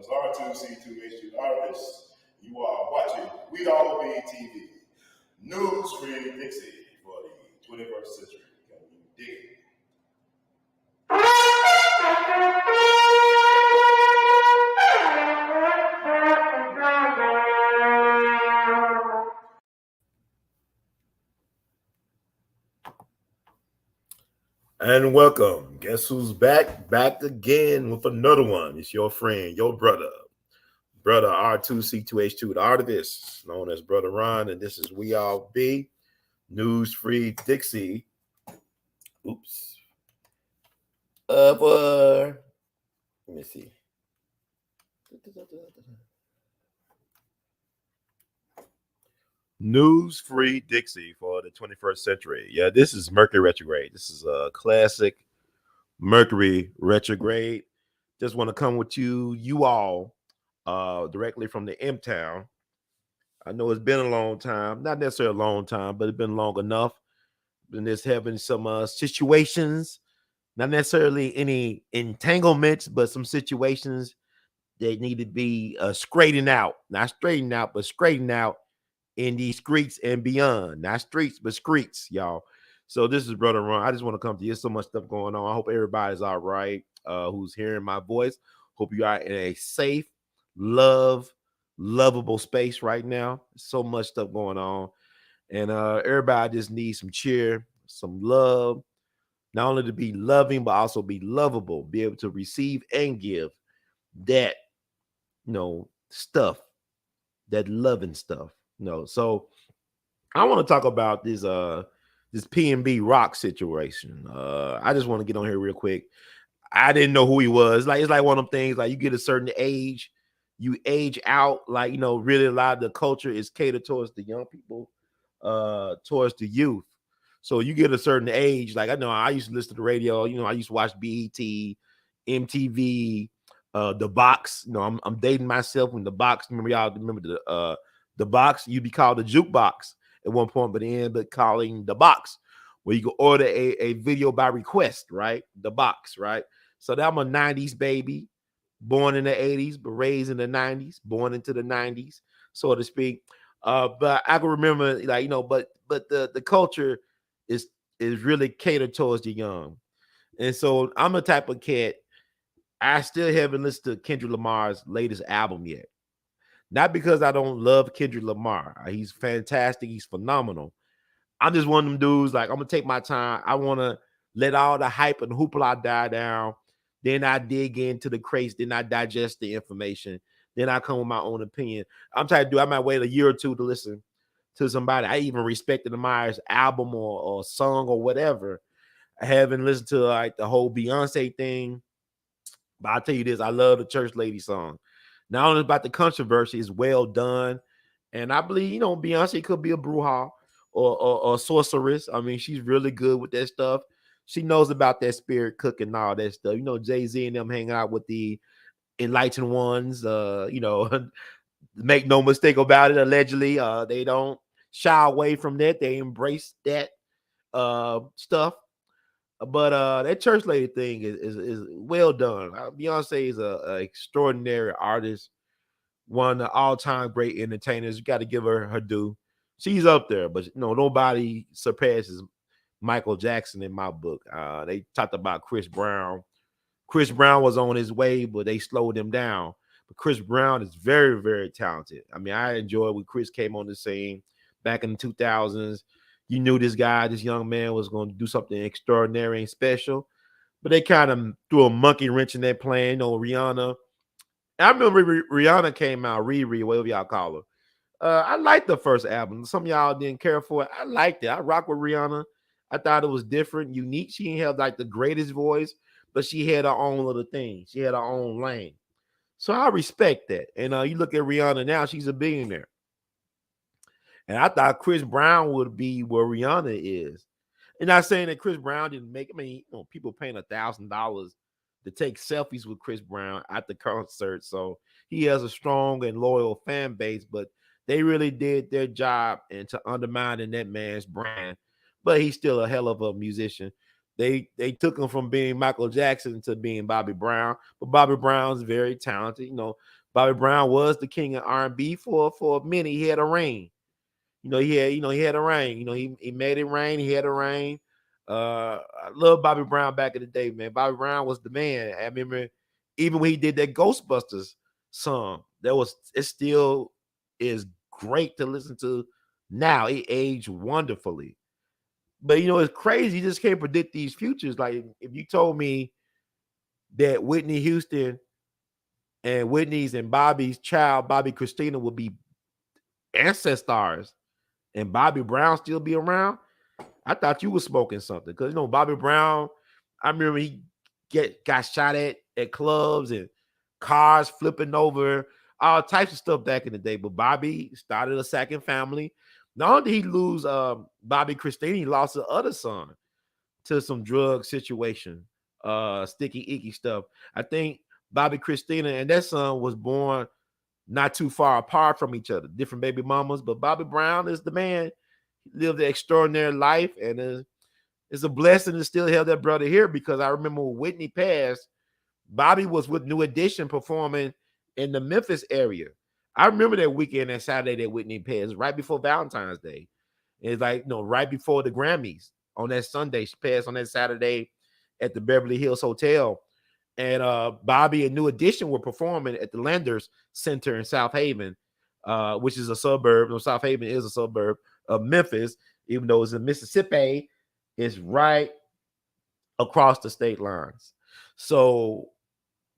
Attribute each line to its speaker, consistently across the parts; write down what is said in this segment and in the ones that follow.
Speaker 1: It's R2C2H2 artists. You are watching We All Be TV. News free Dixie for the 21st century. Can you dig it? And welcome. Guess who's back? Back again with another one. It's your friend, your brother R2C2H2, the artist, known as Brother Ron, and this is We All Be News Free Dixie. Oops. Let me see. News Free Dixie for the 21st century. Yeah, this is Mercury retrograde. This is a classic Mercury retrograde. Just want to come with you all, directly from the M Town. I know it's been a long time, not necessarily a long time, but it's been long enough. Been just having some situations, not necessarily any entanglements, but some situations that need to be straightened out. Not straightened out, but straightened out in these streets and beyond. Not streets, but streets, y'all. So this is Brother Ron. I just want to come to you. There's so much stuff going on. I hope everybody's all right, who's hearing my voice. Hope you are in a safe, lovable space right now. So much stuff going on. And everybody just needs some cheer, some love, not only to be loving, but also be lovable, be able to receive and give that, stuff, that loving stuff. So I want to talk about this PnB rock situation. I just want to get on here real quick. I didn't know who he was. Like, it's like one of them things, like you get a certain age, you age out, like, really a lot of the culture is catered towards the young people, towards the youth. So you get a certain age, like I know I used to listen to the radio, I used to watch BET, MTV, the box. I'm dating myself when the box. Remember the box? You'd be called the jukebox at one point, but then calling the box, where you can order a video by request, right? The box, right? So that I'm a 90s baby, born in the 80s, but raised in the 90s, born into the 90s, so to speak. But I can remember, but the culture is really catered towards the young. And so I'm a type of cat. I still haven't listened to Kendrick Lamar's latest album yet. Not because I don't love Kendrick Lamar. He's fantastic. He's phenomenal. I'm just one of them dudes, like, I'm going to take my time. I want to let all the hype and hoopla die down. Then I dig into the crates. Then I digest the information. Then I come with my own opinion. I'm trying to do, I might wait a year or two to listen to somebody. I even respected Lamar's album or song or whatever. I haven't listened to like the whole Beyonce thing. But I'll tell you this, I love the Church Lady song. Not only about the controversy, it's well done. And I believe, Beyonce could be a bruja or sorceress. I mean, she's really good with that stuff. She knows about that spirit cooking and all that stuff. Jay-Z and them hang out with the enlightened ones. Make no mistake about it, allegedly. They don't shy away from that. They embrace that stuff. But that Church Lady thing is well done. Beyonce is a extraordinary artist, one of the all-time great entertainers. You got to give her due. She's up there, but nobody surpasses Michael Jackson in my book. They talked about Chris Brown. Chris Brown was on his way, but they slowed him down. But Chris Brown is very, very talented. I mean, I enjoyed when Chris came on the scene back in the 2000s. You knew this young man was going to do something extraordinary and special, but they kind of threw a monkey wrench in that plan. Rihanna. I remember Rihanna came out, Riri, whatever y'all call her. I liked the first album. Some of y'all didn't care for it. I liked it. I rock with Rihanna. I thought it was different, unique. She didn't have like the greatest voice, but she had her own little thing. She had her own lane. So I respect that. And you look at Rihanna now, she's a billionaire. And I thought Chris Brown would be where Rihanna is. And not saying that Chris Brown didn't make, people paying $1,000 to take selfies with Chris Brown at the concert. So he has a strong and loyal fan base, but they really did their job into undermining that man's brand. But he's still a hell of a musician. They took him from being Michael Jackson to being Bobby Brown, but Bobby Brown's very talented. Bobby Brown was the king of R&B for a minute. He had a reign. He had a reign. He made it rain. He had a reign. I love Bobby Brown back in the day, man. Bobby Brown was the man. I remember even when he did that Ghostbusters song, it still is great to listen to now. It aged wonderfully. But it's crazy. You just can't predict these futures. Like if you told me that Whitney Houston and Whitney's and Bobby's child, Bobby Christina, would be ancestors, and Bobby Brown still be around, I thought you was smoking something. Because Bobby Brown, I remember he got shot at clubs and cars flipping over, all types of stuff back in the day. But Bobby started a second family. Not only did he lose Bobby Christina, he lost the other son to some drug situation, sticky icky stuff. I think Bobby Christina and that son was born not too far apart from each other, different baby mamas. But Bobby Brown is the man. He lived an extraordinary life, and it's a blessing to still have that brother here, because I remember when Whitney passed, Bobby was with New Edition performing in the Memphis area. I remember that weekend, that Saturday that Whitney passed, right before Valentine's Day. It's like, right before the Grammys on that Sunday. She passed on that Saturday at the Beverly Hills Hotel. And Bobby and New Edition were performing at the Landers Center in South Haven, which is a suburb. South Haven is a suburb of Memphis, even though it's in Mississippi. It's right across the state lines. So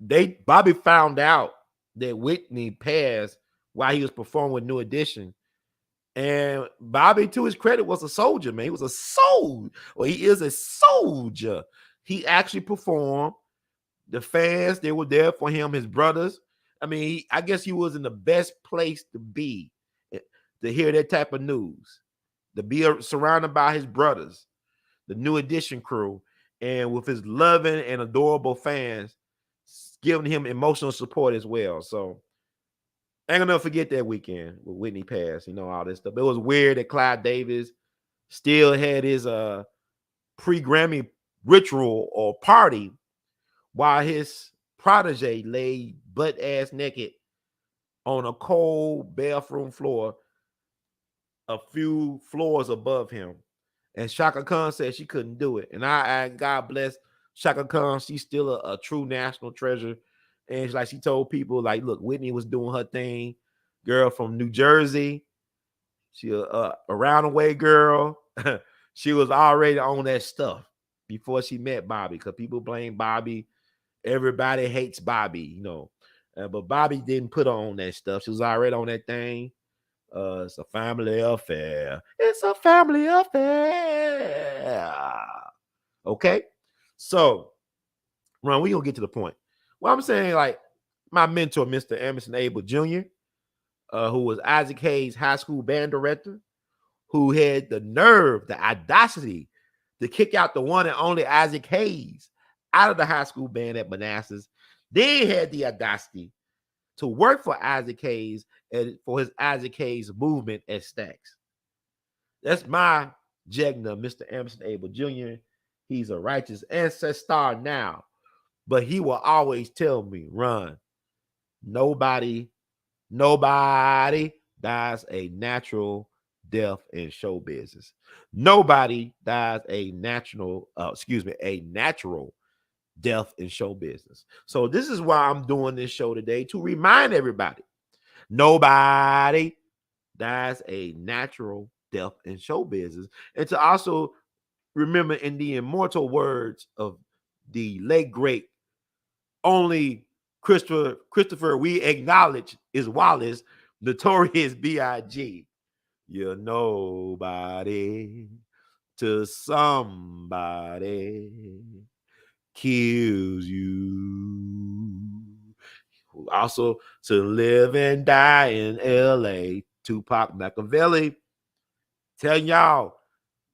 Speaker 1: Bobby found out that Whitney passed while he was performing with New Edition. And Bobby, to his credit, was a soldier, man. He was a soldier. Well, he is a soldier. He actually performed. The fans, they were there for him, his brothers. I mean, I guess he was in the best place to be, to hear that type of news, to be surrounded by his brothers, the New Edition crew, and with his loving and adorable fans giving him emotional support as well. So I ain't gonna forget that weekend with Whitney passed, all this stuff. It was weird that Clive Davis still had his pre-Grammy ritual or party while his protege lay butt-ass naked on a cold bathroom floor a few floors above him. And Shaka Khan said she couldn't do it. And I God bless Shaka Khan. She's still a true national treasure. And she told people, like, look, Whitney was doing her thing. Girl from New Jersey. She a around the way girl. She was already on that stuff before she met Bobby, because people blame Bobby. Everybody hates Bobby, but Bobby didn't put her on that stuff. She was already on that thing. It's a family affair. It's a family affair. Okay, so Ron, we gonna get to the point. Well, I'm saying, like, my mentor, Mr. Emerson Abel Jr., who was Isaac Hayes' high school band director, who had the nerve, the audacity to kick out the one and only Isaac Hayes out of the high school band at Manassas. They had the audacity to work for Isaac Hayes and for his Isaac Hayes movement at Stax. That's my Jegna, Mr. Emerson Abel Jr. He's a righteous ancestor now, but he will always tell me, Run, nobody dies a natural death in show business. Nobody dies a natural death in show business. So this is why I'm doing this show today, to remind everybody, nobody dies a natural death in show business, and to also remember, in the immortal words of the late great, only Christopher we acknowledge is Wallace, Notorious B.I.G. You're nobody to somebody kills you. Also, to live and die in L.A., Tupac Machiavelli. Telling y'all,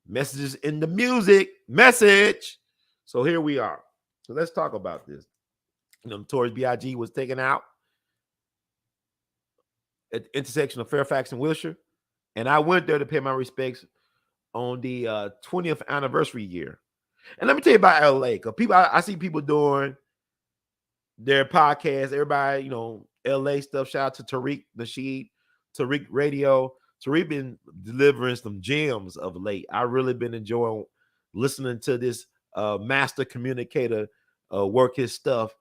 Speaker 1: messages in the music, message. So here we are. So let's talk about this. Notorious B.I.G. was taken out at the intersection of Fairfax and Wilshire, and I went there to pay my respects on the 20th anniversary year. And let me tell you about LA, because people, I see people doing their podcast. Everybody, LA stuff. Shout out to Tariq Nasheed, Tariq Radio. Tariq been delivering some gems of late. I really been enjoying listening to this master communicator work his stuff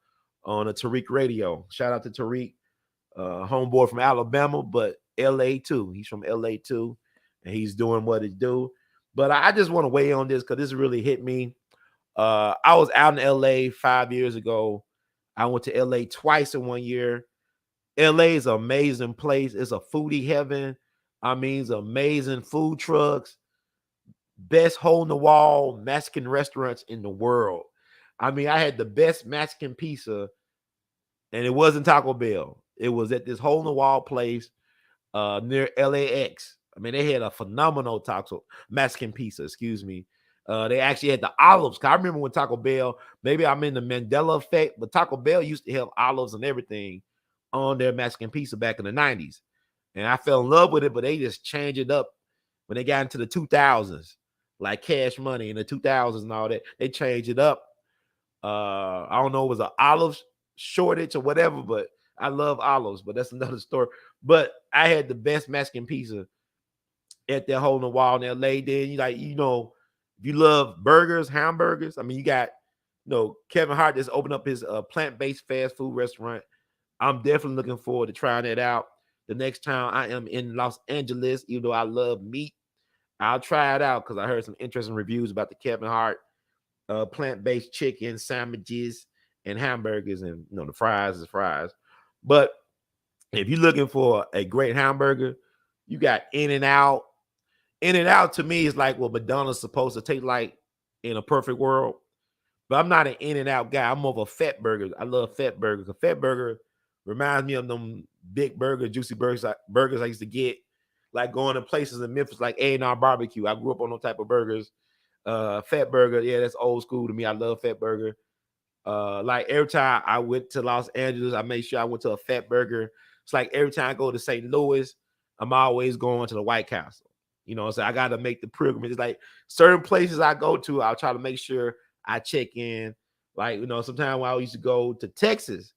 Speaker 1: on a Tariq Radio. Shout out to Tariq, homeboy from Alabama, but LA too. He's from LA too, and he's doing what he do. But I just want to weigh on this because this really hit me. I was out in LA 5 years ago. I went to LA twice in 1 year. LA is an amazing place. It's a foodie heaven. I mean, it's amazing food trucks, best hole in the wall Mexican restaurants in the world. I mean, I had the best Mexican pizza, and it wasn't Taco Bell. It was at this hole in the wall place near LAX. I mean, they had a phenomenal Mexican pizza, excuse me. They actually had the olives. I remember when Taco Bell, maybe I'm in the Mandela effect, but Taco Bell used to have olives and everything on their Mexican pizza back in the 90s. And I fell in love with it, but they just changed it up when they got into the 2000s, like Cash Money in the 2000s and all that. They changed it up. I don't know, it was an olive shortage or whatever, but I love olives, but that's another story. But I had the best Mexican pizza at that hole in the wall in LA. Then if you love burgers, hamburgers, I mean, you got Kevin Hart just opened up his plant-based fast food restaurant. I'm definitely looking forward to trying that out. The next time I am in Los Angeles, even though I love meat, I'll try it out because I heard some interesting reviews about the Kevin Hart plant-based chicken sandwiches and hamburgers, and the fries is fries. But if you're looking for a great hamburger, you got In-N-Out. In-N-Out to me is like what McDonald's supposed to taste like in a perfect world. But I'm not an In-N-Out guy. I'm more of a fat burger. I love fat burgers. A fat burger reminds me of them big burger, juicy burgers I used to get, like going to places in Memphis like A.L.L barbecue. I grew up on those type of burgers. Fat burger, yeah, that's old school to me. I love fat burger. Like every time I went to Los Angeles, I made sure I went to a fat burger. It's like every time I go to St. Louis, I'm always going to the White Castle. So I got to make the pilgrimage. It's like certain places I go to, I'll try to make sure I check in. Like, sometimes when I used to go to Texas,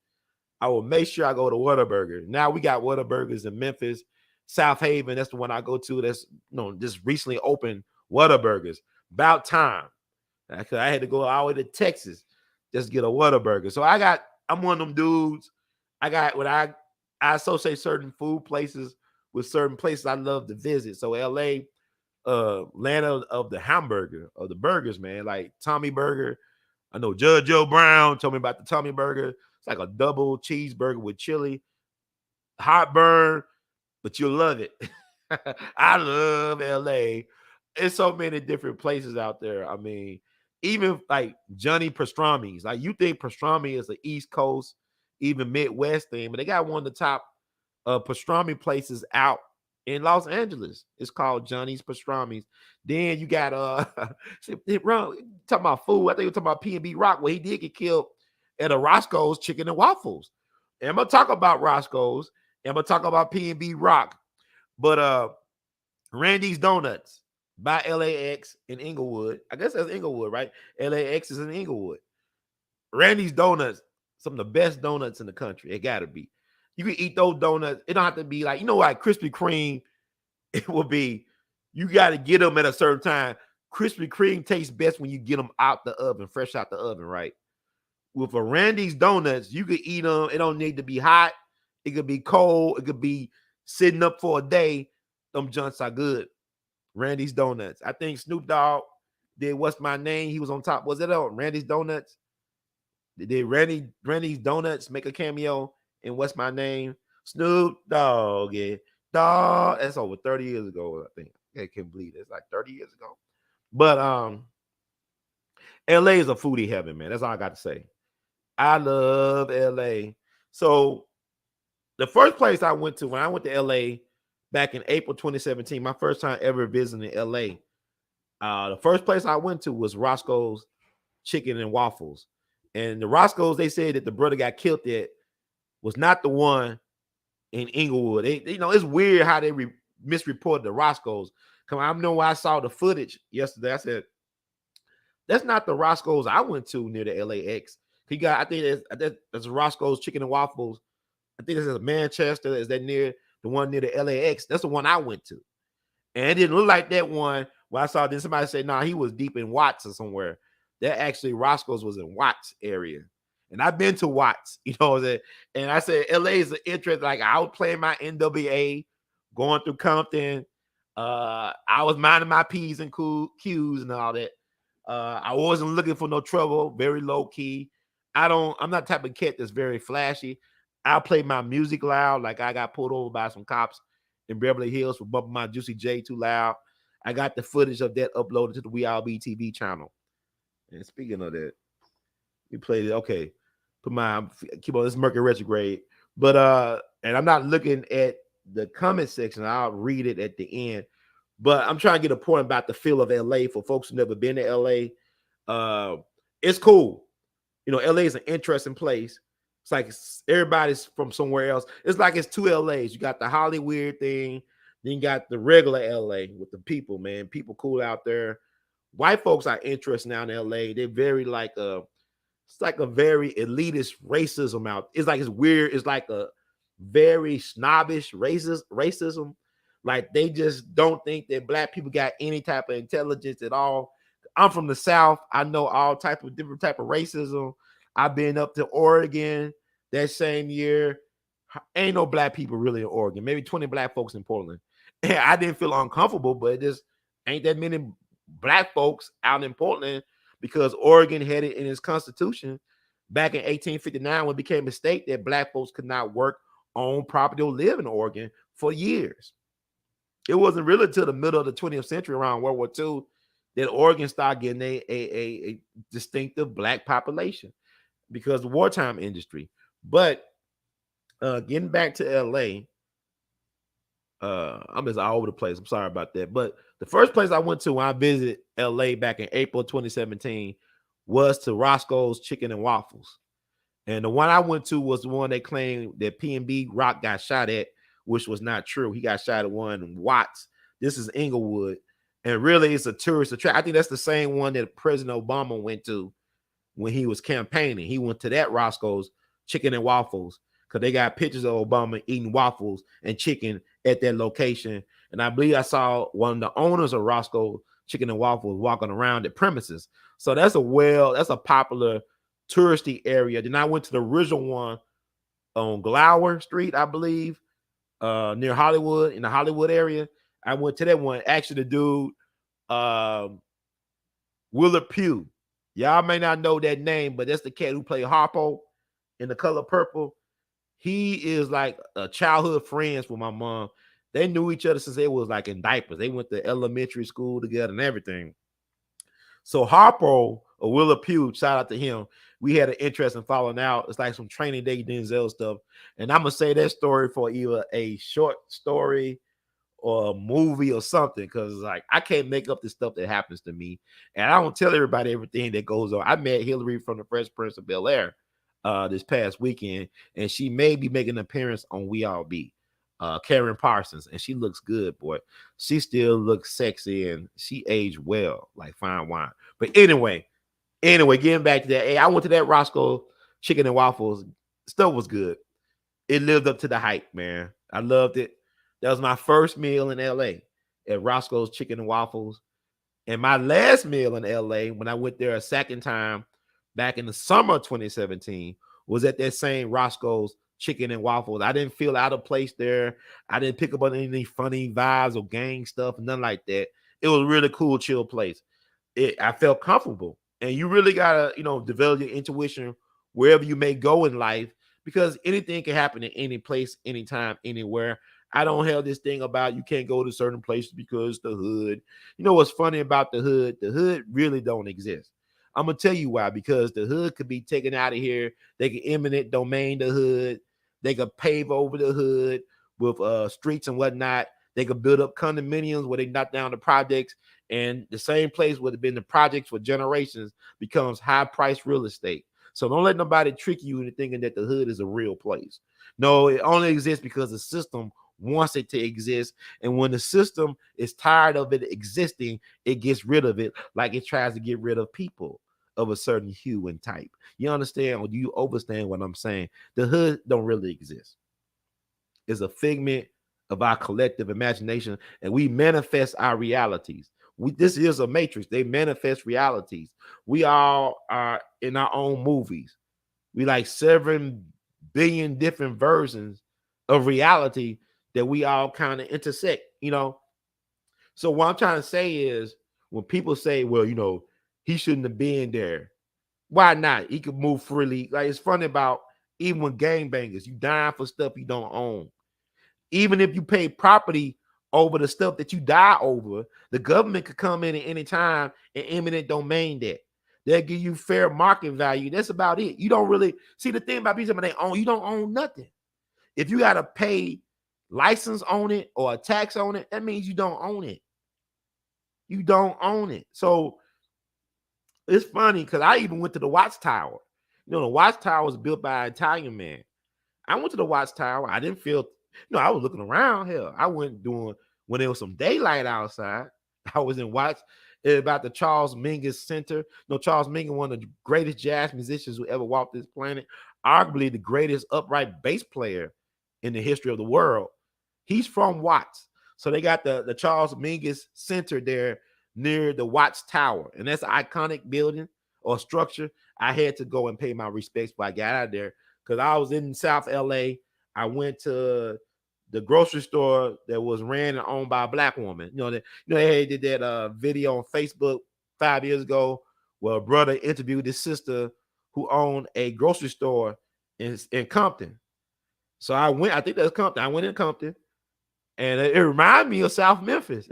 Speaker 1: I will make sure I go to Whataburger. Now we got Whataburgers in Memphis, South Haven. That's the one I go to. That's just recently opened Whataburgers. About time. I had to go all the way to Texas just get a Whataburger. So I'm one of them dudes. I associate certain food places with certain places I love to visit. So LA, land of the hamburger, of the burgers, man. Like Tommy Burger. I know Judge Joe Brown told me about the Tommy Burger. It's like a double cheeseburger with chili, hot burn, but you'll love it. I love LA. There's so many different places out there. I mean, even like Johnny Pastrami's. Like you think pastrami is an East Coast, even Midwest thing, but they got one of the top pastrami places out in Los Angeles. It's called Johnny's Pastrami's. Then you got talking about food. I think we're talking about PnB Rock, where he did get killed at a Roscoe's Chicken and Waffles. And I'm gonna talk about Roscoe's, and I'm gonna talk about PnB Rock. But Randy's Donuts by LAX in Inglewood. I guess that's Inglewood, right? LAX is in Inglewood. Randy's Donuts, some of the best donuts in the country. It gotta be. You can eat those donuts. It don't have to be like, like Krispy Kreme, it will be, you got to get them at a certain time. Krispy Kreme tastes best when you get them out the oven, fresh out the oven, right? With a Randy's Donuts, you could eat them. It don't need to be hot. It could be cold. It could be sitting up for a day. Them junks are good. Randy's Donuts. I think Snoop Dogg did What's My Name. He was on top. Was it on Randy's Donuts? Did Randy's Donuts make a cameo in What's My Name? Snoop Dogg, yeah. Dog. That's over 30 years ago, I think. I can't believe it. It's like 30 years ago. But LA is a foodie heaven, man. That's all I got to say. I love LA. So the first place I went to when I went to LA back in April 2017, my first time ever visiting LA, the first place I went to was Roscoe's Chicken and Waffles. And the Roscoe's, they said that the brother got killed at was not the one in Inglewood. It's weird how they misreported the Roscoe's. I know when I saw the footage yesterday, I said, That's not the Roscoe's I went to near the LAX. He got, I think that's Roscoe's Chicken and Waffles. I think this is Manchester. Is that near the one near the LAX? That's the one I went to. And it didn't look like that one where I saw then somebody say, nah, he was deep in Watts or somewhere. That actually Roscoe's was in Watts area. And I've been to Watts, you know what I'm saying? And I said LA is an interest. Like I was playing my NWA, going through Compton. I was minding my P's and Q's and all that. I wasn't looking for no trouble, very low key. I'm not the type of cat that's very flashy. I'll play my music loud. Like I got pulled over by some cops in Beverly Hills for bumping my Juicy J too loud. I got the footage of that uploaded to the WeAllBe TV channel. And speaking of that, we played it. Okay, put my keep on this Mercury retrograde. But and I'm not looking at the comment section. I'll read it at the end. But I'm trying to get a point about the feel of LA for folks who never been to LA. It's cool. You know, LA is an interesting place. It's like everybody's from somewhere else. It's like it's two LAs. You got the Hollywood thing, then you got the regular LA with the people, man. People cool out there. White folks are interested now in LA. They're very like it's like a very elitist racism out. It's like it's weird. It's like a very snobbish racism. Like they just don't think that black people got any type of intelligence at all. I'm from the South. I know all type of different type of racism. I've been up to Oregon that same year. Ain't no black people really in Oregon. Maybe 20 black folks in Portland. And I didn't feel uncomfortable, but it just ain't that many black folks out in Portland because Oregon had it in its constitution back in 1859 when it became a state that black folks could not work, own property, or live in Oregon for years. It wasn't really until the middle of the 20th century, around World War II, that Oregon started getting a distinctive black population because the wartime industry. But getting back to LA, I'm just all over the place. I'm sorry about that. But the first place I went to when I visited LA back in April 2017 was to Roscoe's Chicken and Waffles. And the one I went to was the one they claimed that PnB Rock got shot at, which was not true. He got shot at one in Watts. This is Inglewood. And really, it's a tourist attraction. I think that's the same one that President Obama went to when he was campaigning. He went to that Roscoe's Chicken and Waffles because they got pictures of Obama eating waffles and chicken at that location. And I believe I saw one of the owners of Roscoe Chicken and Waffles walking around the premises. So that's a popular touristy area. Then I went to the original one on Glower Street, I believe, near Hollywood, in the Hollywood area. I went to that one. Actually, the dude, Willard Pugh. Y'all may not know that name, but that's the cat who played Harpo in The Color Purple. He is like a childhood friends with my mom. They knew each other since they was like in diapers. They went to elementary school together and everything. So Harpo or Willard Pugh, shout out to him. We had an interest in falling out. It's like some Training Day Denzel stuff. And I'm going to say that story for either a short story or a movie or something, because like I can't make up the stuff that happens to me, and I don't tell everybody everything that goes on. I met Hillary from the Fresh Prince of Bel-Air this past weekend, and she may be making an appearance on WeAllBe. Karen Parsons, and she looks good, boy. She still looks sexy, and she aged well, like fine wine. But anyway, getting back to that, hey, I went to that Roscoe Chicken and Waffles. Stuff was good. It lived up to the hype, man. I loved it. That was my first meal in LA at Roscoe's Chicken and Waffles. And my last meal in LA, when I went there a second time back in the summer of 2017, was at that same Roscoe's Chicken and Waffles. I didn't feel out of place there. I didn't pick up on any funny vibes or gang stuff, nothing like that. It was a really cool, chill place. I felt comfortable. And you really got to, develop your intuition wherever you may go in life, because anything can happen in any place, anytime, anywhere. I don't have this thing about you can't go to certain places because the hood. You know what's funny about the hood? The hood really don't exist. I'm going to tell you why. Because the hood could be taken out of here. They can eminent domain the hood. They could pave over the hood with streets and whatnot. They could build up condominiums where they knock down the projects. And the same place would have been the projects for generations becomes high-priced real estate. So don't let nobody trick you into thinking that the hood is a real place. No, it only exists because the system wants it to exist. And when the system is tired of it existing, it gets rid of it, like it tries to get rid of people of a certain hue and type. You understand, or do you understand what I'm saying? The hood don't really exist. It's a figment of our collective imagination, and we manifest our realities. This is a matrix. They manifest realities. We all are in our own movies. We like 7 billion different versions of reality that we all kind of intersect, So what I'm trying to say is, when people say, well, he shouldn't have been there. Why not? He could move freely. Like, it's funny about, even with gangbangers, you dying for stuff you don't own. Even if you pay property over the stuff that you die over, the government could come in at any time and eminent domain that. They'll give you fair market value. That's about it. You don't really see, the thing about people they own, you don't own nothing. If you got to pay license on it or a tax on it, that means you don't own it. You don't own it. So it's funny because I even went to the Watchtower. The Watchtower was built by an Italian man. I went to the Watchtower. I didn't feel, I was looking around. Hell, I went when there was some daylight outside. I was in about the Charles Mingus Center. Charles Mingus, one of the greatest jazz musicians who ever walked this planet, arguably the greatest upright bass player in the history of the world. He's from Watts. So they got the Charles Mingus Center there near the Watts Tower. And that's an iconic building or structure. I had to go and pay my respects when I got out of there, because I was in South LA. I went to the grocery store that was ran and owned by a black woman. They did that video on Facebook 5 years ago where a brother interviewed his sister who owned a grocery store in Compton. So I think that's Compton. I went in Compton, and it reminded me of South Memphis.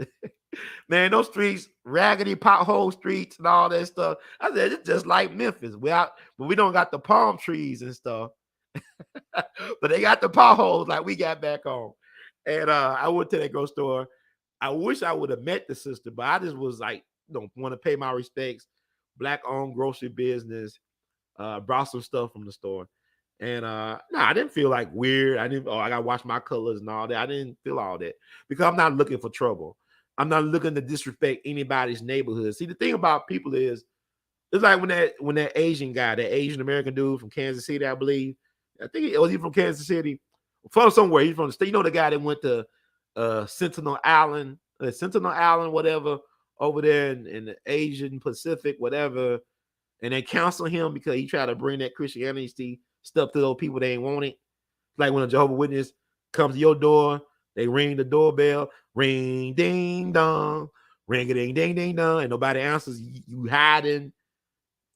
Speaker 1: Man, those streets, raggedy pothole streets and all that stuff. I said, it's just like Memphis. But we don't got the palm trees and stuff. But they got the potholes like we got back home. And I went to that grocery store. I wish I would have met the sister, but I just was like, want to pay my respects. Black-owned grocery business. Brought some stuff from the store. And I didn't feel like weird. I got to wash my colors and all that. I didn't feel all that because I'm not looking for trouble. I'm not looking to disrespect anybody's neighborhood. See, the thing about people is, it's like when that Asian guy, that Asian American dude from Kansas City, I believe. I think he was from Kansas City, from somewhere. He's from the state. The guy that went to Sentinel Island, whatever, over there in the Asian Pacific, whatever. And they counsel him because he tried to bring that Christianity stuff to those people they ain't want it. Like when a Jehovah's Witness comes to your door, they ring the doorbell, ring ding dong, ring a ding ding ding dong, and nobody answers. You hiding.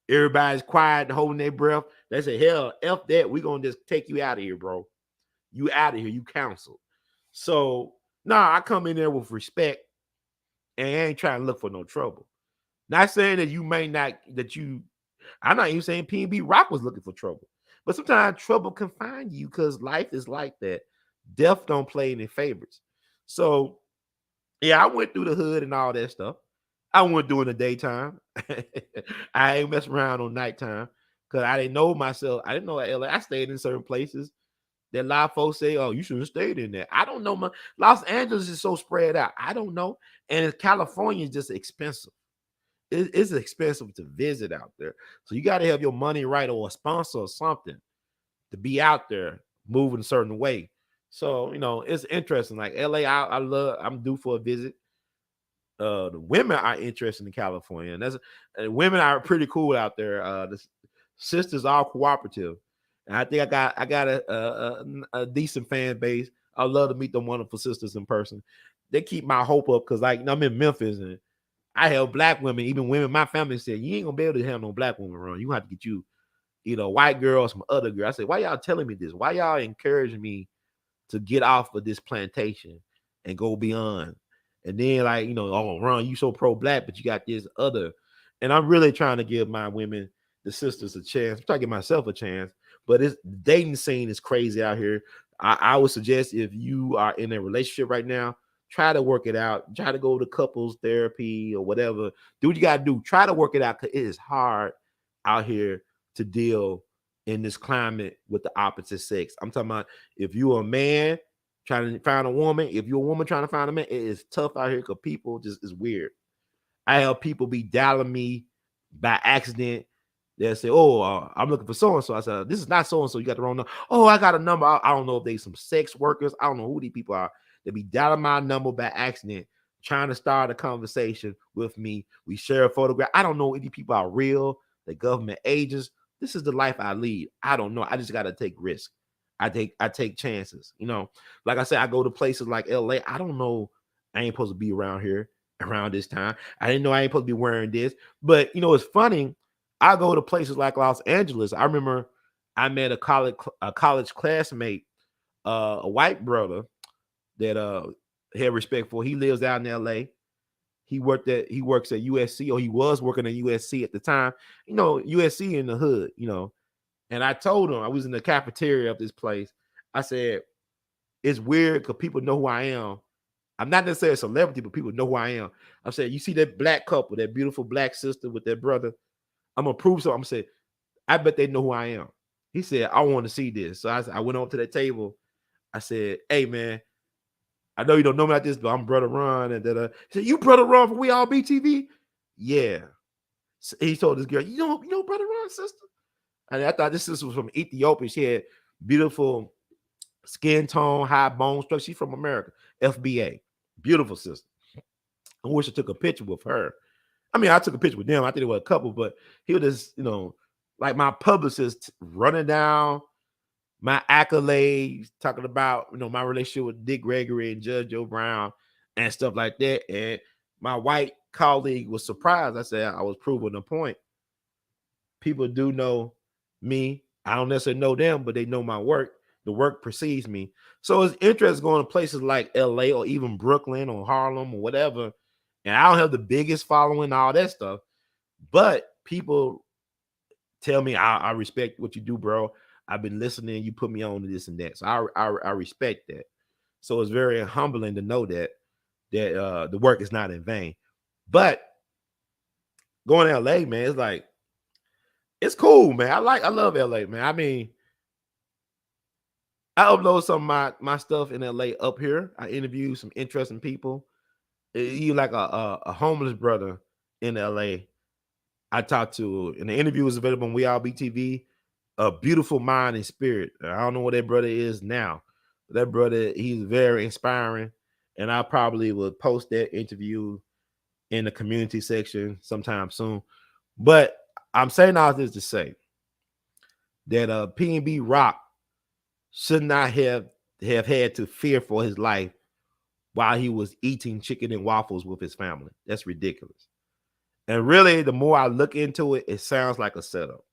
Speaker 1: Everybody's quiet, holding their breath. They say, hell, F that. We're going to just take you out of here, bro. You out of here. You counsel. So, I come in there with respect, and I ain't trying to look for no trouble. Not saying that you may not, I'm not even saying PnB Rock was looking for trouble. But sometimes trouble can find you because life is like that. Death don't play any favorites. So, yeah, I went through the hood and all that stuff. I went during the daytime. I ain't mess around on nighttime because I didn't know myself. I didn't know A.L.L. I stayed in certain places that a lot of folks say, oh, you shouldn't have stayed in there. I don't know. Los Angeles is so spread out. I don't know. And California is just expensive. It's expensive to visit out there. So you got to have your money right, or a sponsor or something to be out there moving a certain way. So, it's interesting. Like LA, I'm due for a visit. The women are interested in California, and women are pretty cool out there. The sisters are cooperative, and I think I got a decent fan base. I love to meet the wonderful sisters in person. They keep my hope up because, like, I'm in Memphis and I have black women, even women. My family said, you ain't gonna be able to have no black women around. You have to get you, white girls, some other girl. I said, why y'all telling me this? Why y'all encouraging me to get off of this plantation and go beyond? And then, like, oh, Ron, you so pro-black, but you got this other. And I'm really trying to give my women, the sisters, a chance. I'm trying to give myself a chance. But the dating scene is crazy out here. I would suggest, if you are in a relationship right now, try to work it out. Try to go to couples therapy or whatever. Do what you got to do. Try to work it out, because it is hard out here to deal in this climate with the opposite sex. I'm talking about if you're a man trying to find a woman. If you're a woman trying to find a man, it is tough out here because people just is weird. I have people be dialing me by accident. They'll say, "Oh, I'm looking for so and so." I said, "This is not so and so. You got the wrong number." "Oh, I got a number." I don't know if they some sex workers. I don't know who these people are. They be dialing my number by accident, trying to start a conversation with me. We share a photograph. I don't know if these people are real. The government agents. This is the life I lead. I don't know. I just got to take risks. I take chances. Like I said, I go to places like L.A. I don't know. I ain't supposed to be around here around this time. I didn't know I ain't supposed to be wearing this. But it's funny. I go to places like Los Angeles. I remember I met a college classmate, a white brother that had respect for. He lives out in LA. He works at USC, or he was working at USC at the time. USC in the hood. And I told him, I was in the cafeteria of this place. I said, it's weird because people know who I am. I'm not necessarily a celebrity, but people know who I am. I said, you see that black couple, that beautiful black sister with their brother? I'm gonna prove so. I'm gonna say, I bet they know who I am. He said, I want to see this. So I went over to that table. I said, hey man, I know you don't know me like this, but I'm Brother Ron. And he said, you Brother Ron from We All BTV? Yeah. So he told this girl, you know Brother Ron's sister? And I thought this sister was from Ethiopia. She had beautiful skin tone, high bone structure. She's from America, FBA. Beautiful sister. I wish I took a picture with her. I mean, I took a picture with them. I think it was a couple, but he was just, like my publicist running down my accolades, talking about, my relationship with Dick Gregory and Judge Joe Brown and stuff like that. And my white colleague was surprised. I said I was proving a point. People do know me. I don't necessarily know them, but they know my work. The work precedes me. So it's interesting going to places like LA or even Brooklyn or Harlem or whatever. And I don't have the biggest following, all that stuff. But people tell me, I respect what you do, bro. I've been listening. You put me on to this and that. So I respect that. So it's very humbling to know that the work is not in vain. But going to LA, man, it's like, it's cool, man. I love LA, man. I mean, I upload some of my stuff in LA up here. I interview some interesting people. You like a homeless brother in LA I talked to, and the interview is available on We All BTV. A beautiful mind and spirit. I don't know what that brother is now. But that brother, he's very inspiring. And I probably will post that interview in the community section sometime soon. But I'm saying all this to say that PnB Rock should not have had to fear for his life while he was eating chicken and waffles with his family. That's ridiculous. And really, the more I look into it, it sounds like a setup.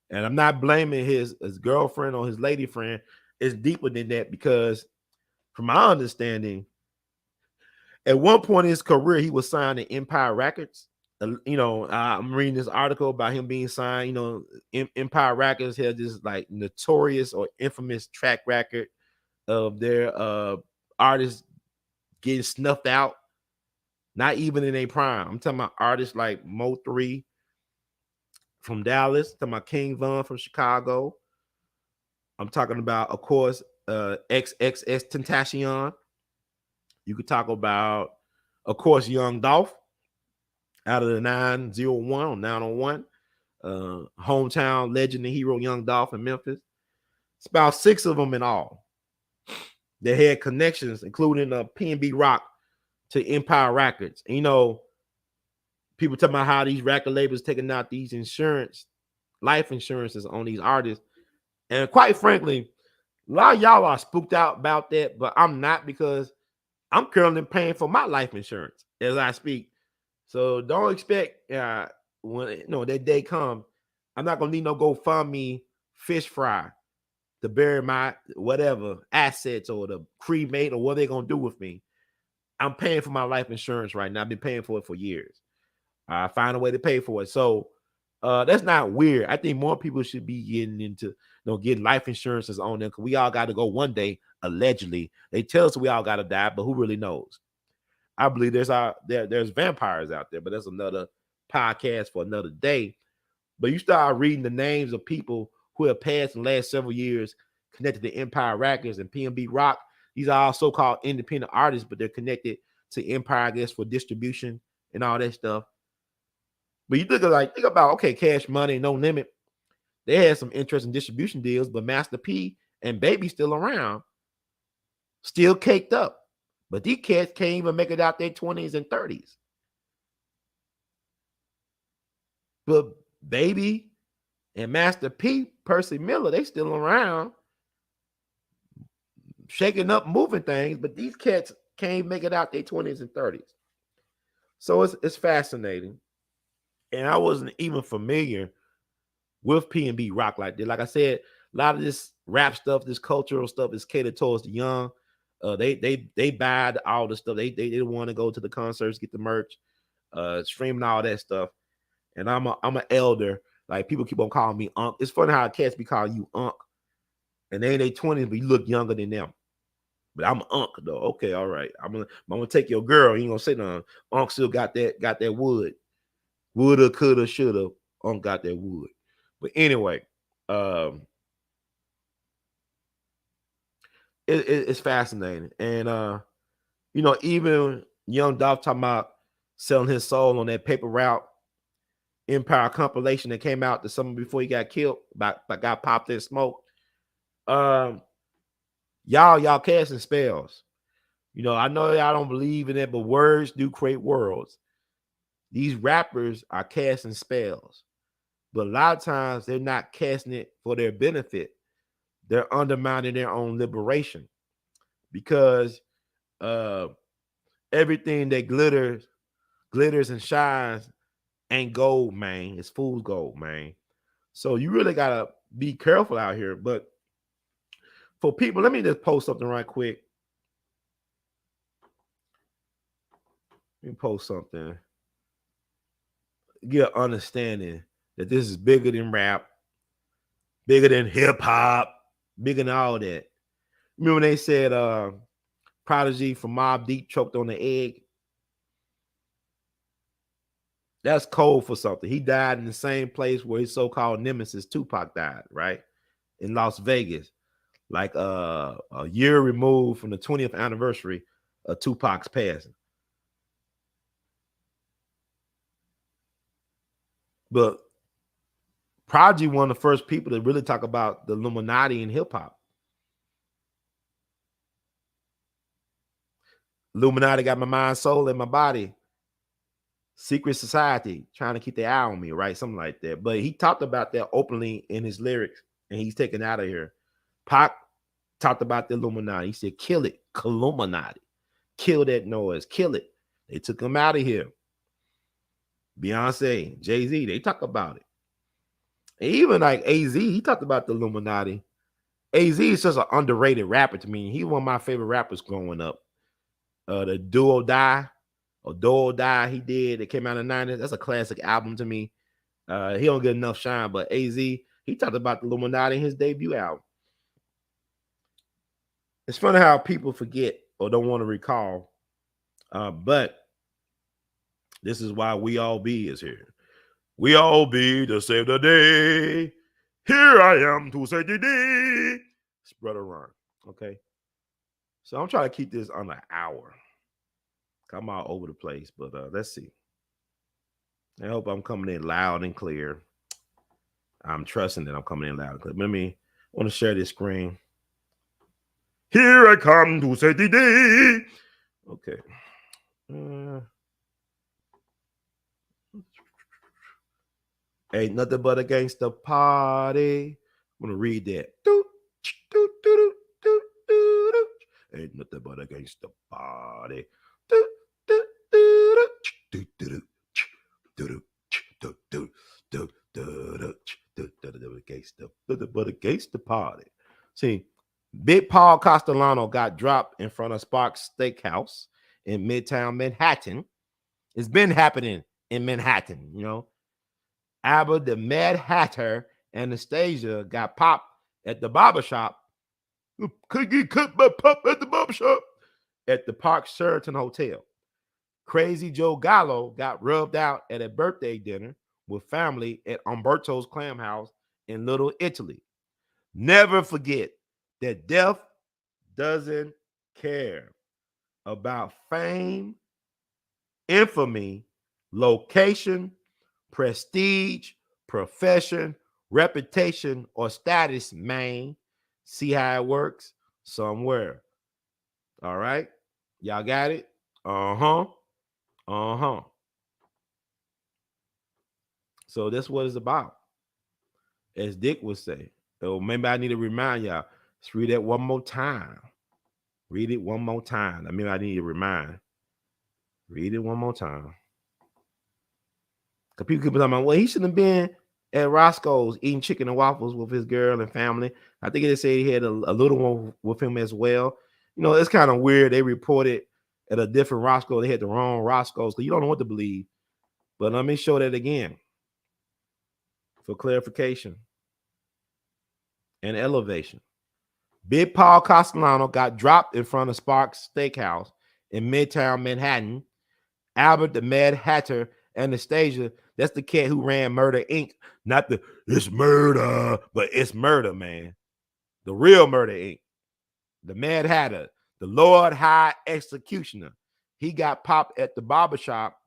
Speaker 1: And I'm not blaming his girlfriend or his lady friend. It's deeper than that, because from my understanding, at one point in his career, he was signed to Empire Records. I'm reading this article about him being signed. Empire Records has this like notorious or infamous track record of their artists getting snuffed out, not even in a prime. I'm talking about artists like Mo3 from Dallas, I'm talking about King Von from Chicago. I'm talking about, of course, XXX Tentacion. You could talk about, of course, Young Dolph out of the 901 or 901. Hometown legend and hero Young Dolph in Memphis. It's about 6 of them in all. They had connections, including PnB Rock to Empire Records. And, people talking about how these record labels taking out these life insurances on these artists. And quite frankly, a lot of y'all are spooked out about that, but I'm not, because I'm currently paying for my life insurance as I speak. So don't expect when that day comes, I'm not gonna need no GoFundMe fish fry to bury my whatever assets or the cremate or what they're gonna do with me. I'm paying for my life insurance right now. I've been paying for it for years. I find a way to pay for it. So that's not weird. I think more people should be getting into getting life insurances on them, because we all got to go one day, allegedly. They tell us we all got to die, but who really knows? I believe there's vampires out there, but that's another podcast for another day. But you start reading the names of people who have passed in the last several years, connected to Empire Records and PnB Rock. These are all so-called independent artists, but they're connected to Empire, I guess, for distribution and all that stuff. But you think about okay, Cash Money, No Limit. They had some interesting distribution deals, but Master P and Baby still around, still caked up. But these cats can't even make it out their 20s and 30s. But Baby and Master P, Percy Miller, they still around, shaking up, moving things. But these cats can't make it out their 20s and 30s. So it's fascinating. And I wasn't even familiar with PnB Rock like that. Like I said, a lot of this rap stuff, this cultural stuff is catered towards the young. They buy all the stuff. They want to go to the concerts, get the merch, streaming all that stuff. And I'm an elder. Like people keep on calling me Unc. It's funny how cats be calling you Unc, and they in their 20s, but you look younger than them. But I'm an Unc though. Okay, all right. I'm gonna take your girl. You ain't gonna say nothing. Unc still got that wood. Woulda, coulda, shoulda. Unc got that wood. But anyway, it's fascinating. And even Young Dolph talking about selling his soul on that Paper Route Empire compilation that came out the summer before he got killed, got popped in smoke. Y'all casting spells. I know y'all don't believe in it, but words do create worlds. These rappers are casting spells, but a lot of times they're not casting it for their benefit. They're undermining their own liberation, because everything that glitters and shines ain't gold, man. It's fool's gold, man. So you really gotta be careful out here. But for people, let me just post something right quick. Let me post something. Get an understanding that this is bigger than rap, bigger than hip hop, bigger than all that. Remember when they said Prodigy from Mobb Deep choked on the egg? That's cold for something. He died in the same place where his so-called nemesis Tupac died, right? In Las Vegas, like a year removed from the 20th anniversary of Tupac's passing. But Prodigy one of the first people to really talk about the Illuminati in hip-hop. Illuminati got my mind, soul, and my body. Secret society trying to keep their eye on me, right? Something like that. But he talked about that openly in his lyrics, and he's taken out of here. Pac talked about the Illuminati. He said, kill it, Illuminati. Kill that noise, kill it. They took him out of here. Beyonce, Jay-Z, they talk about it. And even like AZ, he talked about the Illuminati. AZ is just an underrated rapper to me. He's one of my favorite rappers growing up. The Do or Die he did, it came out in the 90s. That's a classic album to me. He don't get enough shine, but AZ, he talked about the Illuminati in his debut album. It's funny how people forget or don't want to recall, but this is why We All Be is here. We all be to save the day. Here I am to save the day. Spread around, okay? So I'm trying to keep this on an hour. I'm all over the place, but let's see. I hope I'm coming in loud and clear. I'm trusting that I'm coming in loud and clear. But I want to share this screen. Here I come to save the day. Okay. Ain't nothing but a gangster party. I'm gonna read that. Ain't nothing but a gangster party. But a gangster party. See, Big Paul Castellano got dropped in front of Sparks Steakhouse in Midtown Manhattan. It's been happening in Manhattan, Abba the Mad Hatter Anastasia got popped at the barbershop. Could get cut by pop at the barbershop at the Park Sheraton Hotel. Crazy Joe Gallo got rubbed out at a birthday dinner with family at Umberto's Clam House in Little Italy. Never forget that death doesn't care about fame, infamy, location, prestige, profession, reputation, or status, man. See how it works? Somewhere. All right. Y'all got it? Uh-huh. Uh-huh. So that's what it's about. As Dick would say. So maybe I need to remind y'all. Let's read that one more time. Read it one more time. I mean, I need to remind. Read it one more time. Because people keep talking about, well, he shouldn't have been at Roscoe's eating chicken and waffles with his girl and family. I think they said he had a little one with him as well. You know, it's kind of weird. They reported at a different Roscoe. They had the wrong Roscoe's. So you don't know what to believe. But let me show that again for clarification and elevation. Big Paul Castellano got dropped in front of Sparks Steakhouse in Midtown Manhattan. Albert the Mad Hatter Anastasia, that's the cat who ran Murder Inc. Not the it's murder, but it's murder, man. The real Murder Inc. The Mad Hatter, the Lord High Executioner. He got popped at the barbershop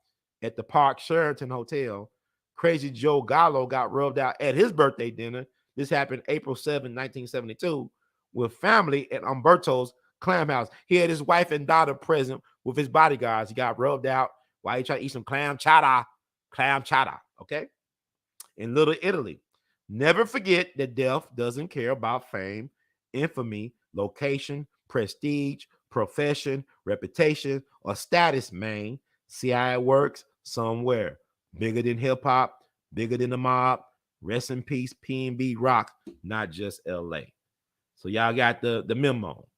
Speaker 1: at the Park Sheraton Hotel. Crazy Joe Gallo got rubbed out at his birthday dinner. This happened April 7, 1972, with family at Umberto's Clam House. He had his wife and daughter present with his bodyguards. He got rubbed out while he tried to eat some clam chowder, okay? In Little Italy. Never forget that death doesn't care about fame, infamy, location, prestige, profession, reputation, or status, man. See how it works? Somewhere. Bigger than hip-hop, bigger than the mob. Rest in peace, PnB Rock, not just L.A. So y'all got the memo.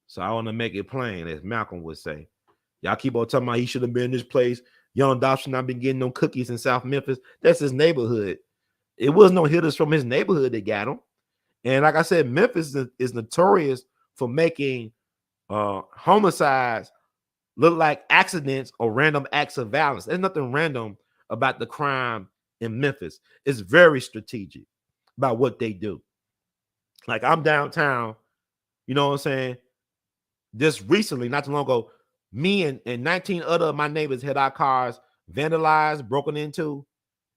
Speaker 1: So I want to make it plain, as Malcolm would say. Y'all keep on talking about he should have been in this place. Young Dolph should not been getting no cookies in South Memphis. That's his neighborhood. It was no hitters from his neighborhood that got him. And like I said, Memphis is notorious for making homicides look like accidents or random acts of violence. There's nothing random about the crime in Memphis. It's very strategic about what they do. Like I'm downtown, you know what I'm saying? Just recently, not too long ago, me and 19 other of my neighbors had our cars vandalized, broken into,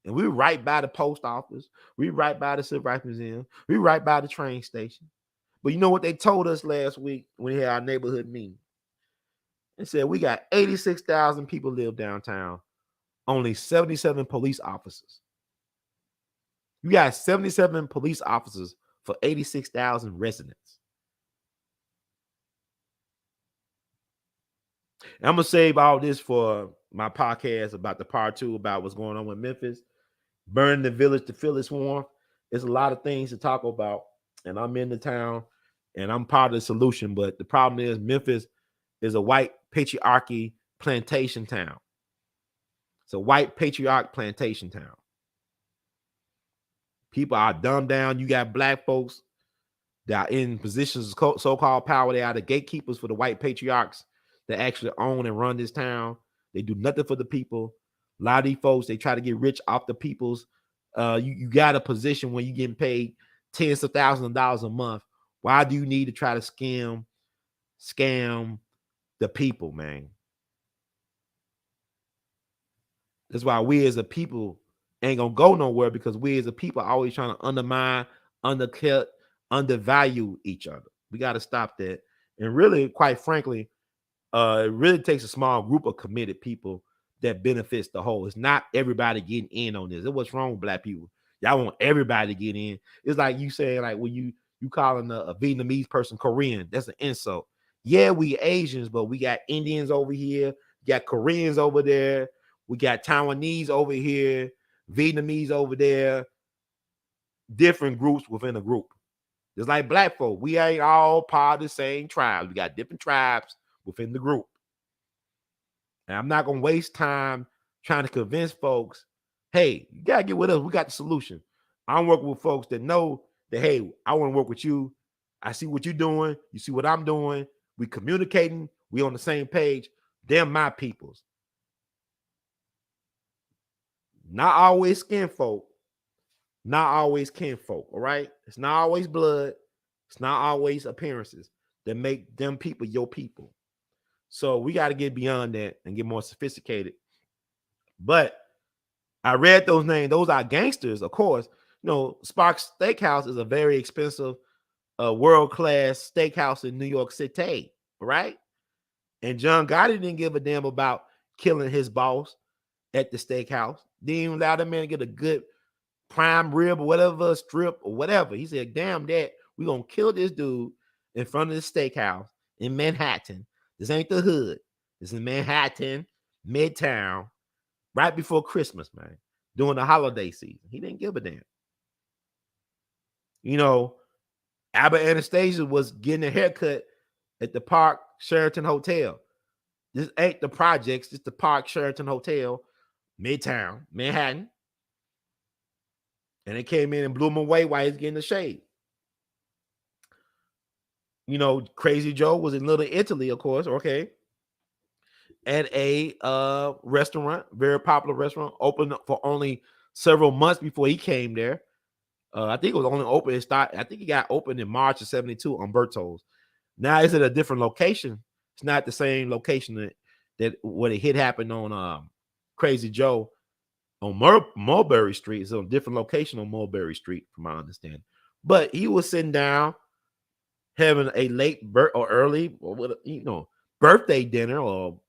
Speaker 1: and we were right by the post office. We were right by the Civil Rights Museum. We were right by the train station. But you know what they told us last week when we had our neighborhood meeting? They said we got 86,000 people live downtown, only 77 police officers. You got 77 police officers for 86,000 residents. And I'm going to save all this for my podcast about the part 2 about what's going on with Memphis. Burning the village to fill its warmth. There's a lot of things to talk about. And I'm in the town and I'm part of the solution. But the problem is Memphis is a white patriarchy plantation town. It's a white patriarch plantation town. People are dumbed down. You got black folks that are in positions of so-called power. They are the gatekeepers for the white patriarchs that actually own and run this town. They do nothing for the people. A lot of these folks, they try to get rich off the people's. You got a position where you're getting paid tens of thousands of dollars a month. Why do you need to try to scam the people, man? That's why we as a people ain't gonna go nowhere, because we as a people are always trying to undermine, undercut, undervalue each other. We got to stop that. And really, quite frankly, it really takes a small group of committed people that benefits the whole. It's not everybody getting in on this. What's wrong with black people? Y'all want everybody to get in. It's like you saying, like when you calling a Vietnamese person Korean, that's an insult. Yeah, we Asians, but we got Indians over here, we got Koreans over there, we got Taiwanese over here, Vietnamese over there, different groups within a group. Just like black folk, we ain't all part of the same tribe. We got different tribes within the group. And I'm not going to waste time trying to convince folks, hey, you got to get with us. We got the solution. I'm working with folks that know that, hey, I want to work with you. I see what you're doing. You see what I'm doing. We communicating. We on the same page. They're my peoples. Not always skin folk. Not always kinfolk, all right? It's not always blood. It's not always appearances that make them people your people. So we got to get beyond that and get more sophisticated. But I read those names. Those are gangsters, of course. You know, Sparks Steakhouse is a very expensive, world-class steakhouse in New York City, right? And John Gotti didn't give a damn about killing his boss at the steakhouse. Didn't even allow that man to get a good prime rib or whatever, strip or whatever. He said, damn that, we're going to kill this dude in front of the steakhouse in Manhattan. This ain't the hood. This is Manhattan, Midtown, right before Christmas, man, during the holiday season. He didn't give a damn. You know, Albert Anastasia was getting a haircut at the Park Sheraton Hotel. This ain't the projects. It's the Park Sheraton Hotel, Midtown, Manhattan. And they came in and blew him away while he's getting the shade. You know, Crazy Joe was in Little Italy, of course, okay, at a restaurant, very popular restaurant, open for only several months before he came there. I think it was only open. I think he got opened in March of '72 on Berto's. Now it's at a different location. It's not the same location that where the hit happened on Crazy Joe on Mulberry Street. It's a different location on Mulberry Street, from my understanding. But he was sitting down having a late or early, or birthday dinner or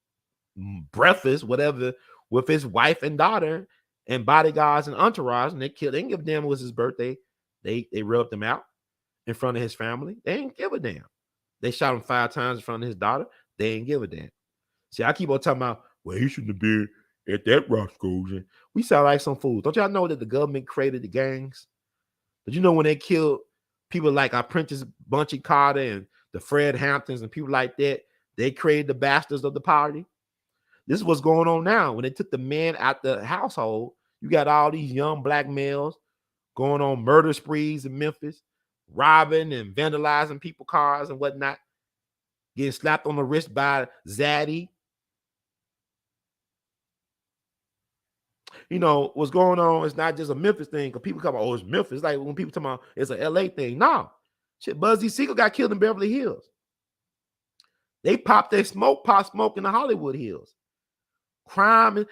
Speaker 1: breakfast, whatever, with his wife and daughter and bodyguards and entourage, and they didn't give a damn it was his birthday. They rubbed him out in front of his family. They didn't give a damn. They shot him 5 times in front of his daughter. They didn't give a damn. See, I keep on talking about, well, he shouldn't have been at that Roscoe's. We sound like some fools. Don't y'all know that the government created the gangs? But you know when they killed people like Apprentice Bunchy Carter and the Fred Hamptons and people like that, they created the bastards of the party. This is what's going on now. When they took the men out the household, you got all these young black males going on murder sprees in Memphis, robbing and vandalizing people's cars and whatnot, getting slapped on the wrist by Zaddy. You know, what's going on, it's not just a Memphis thing, because people come out, oh, it's Memphis. It's like when people talk about it's an LA thing. No. Shit, Buzzy Siegel got killed in Beverly Hills. They popped their smoke in the Hollywood Hills. Crime, and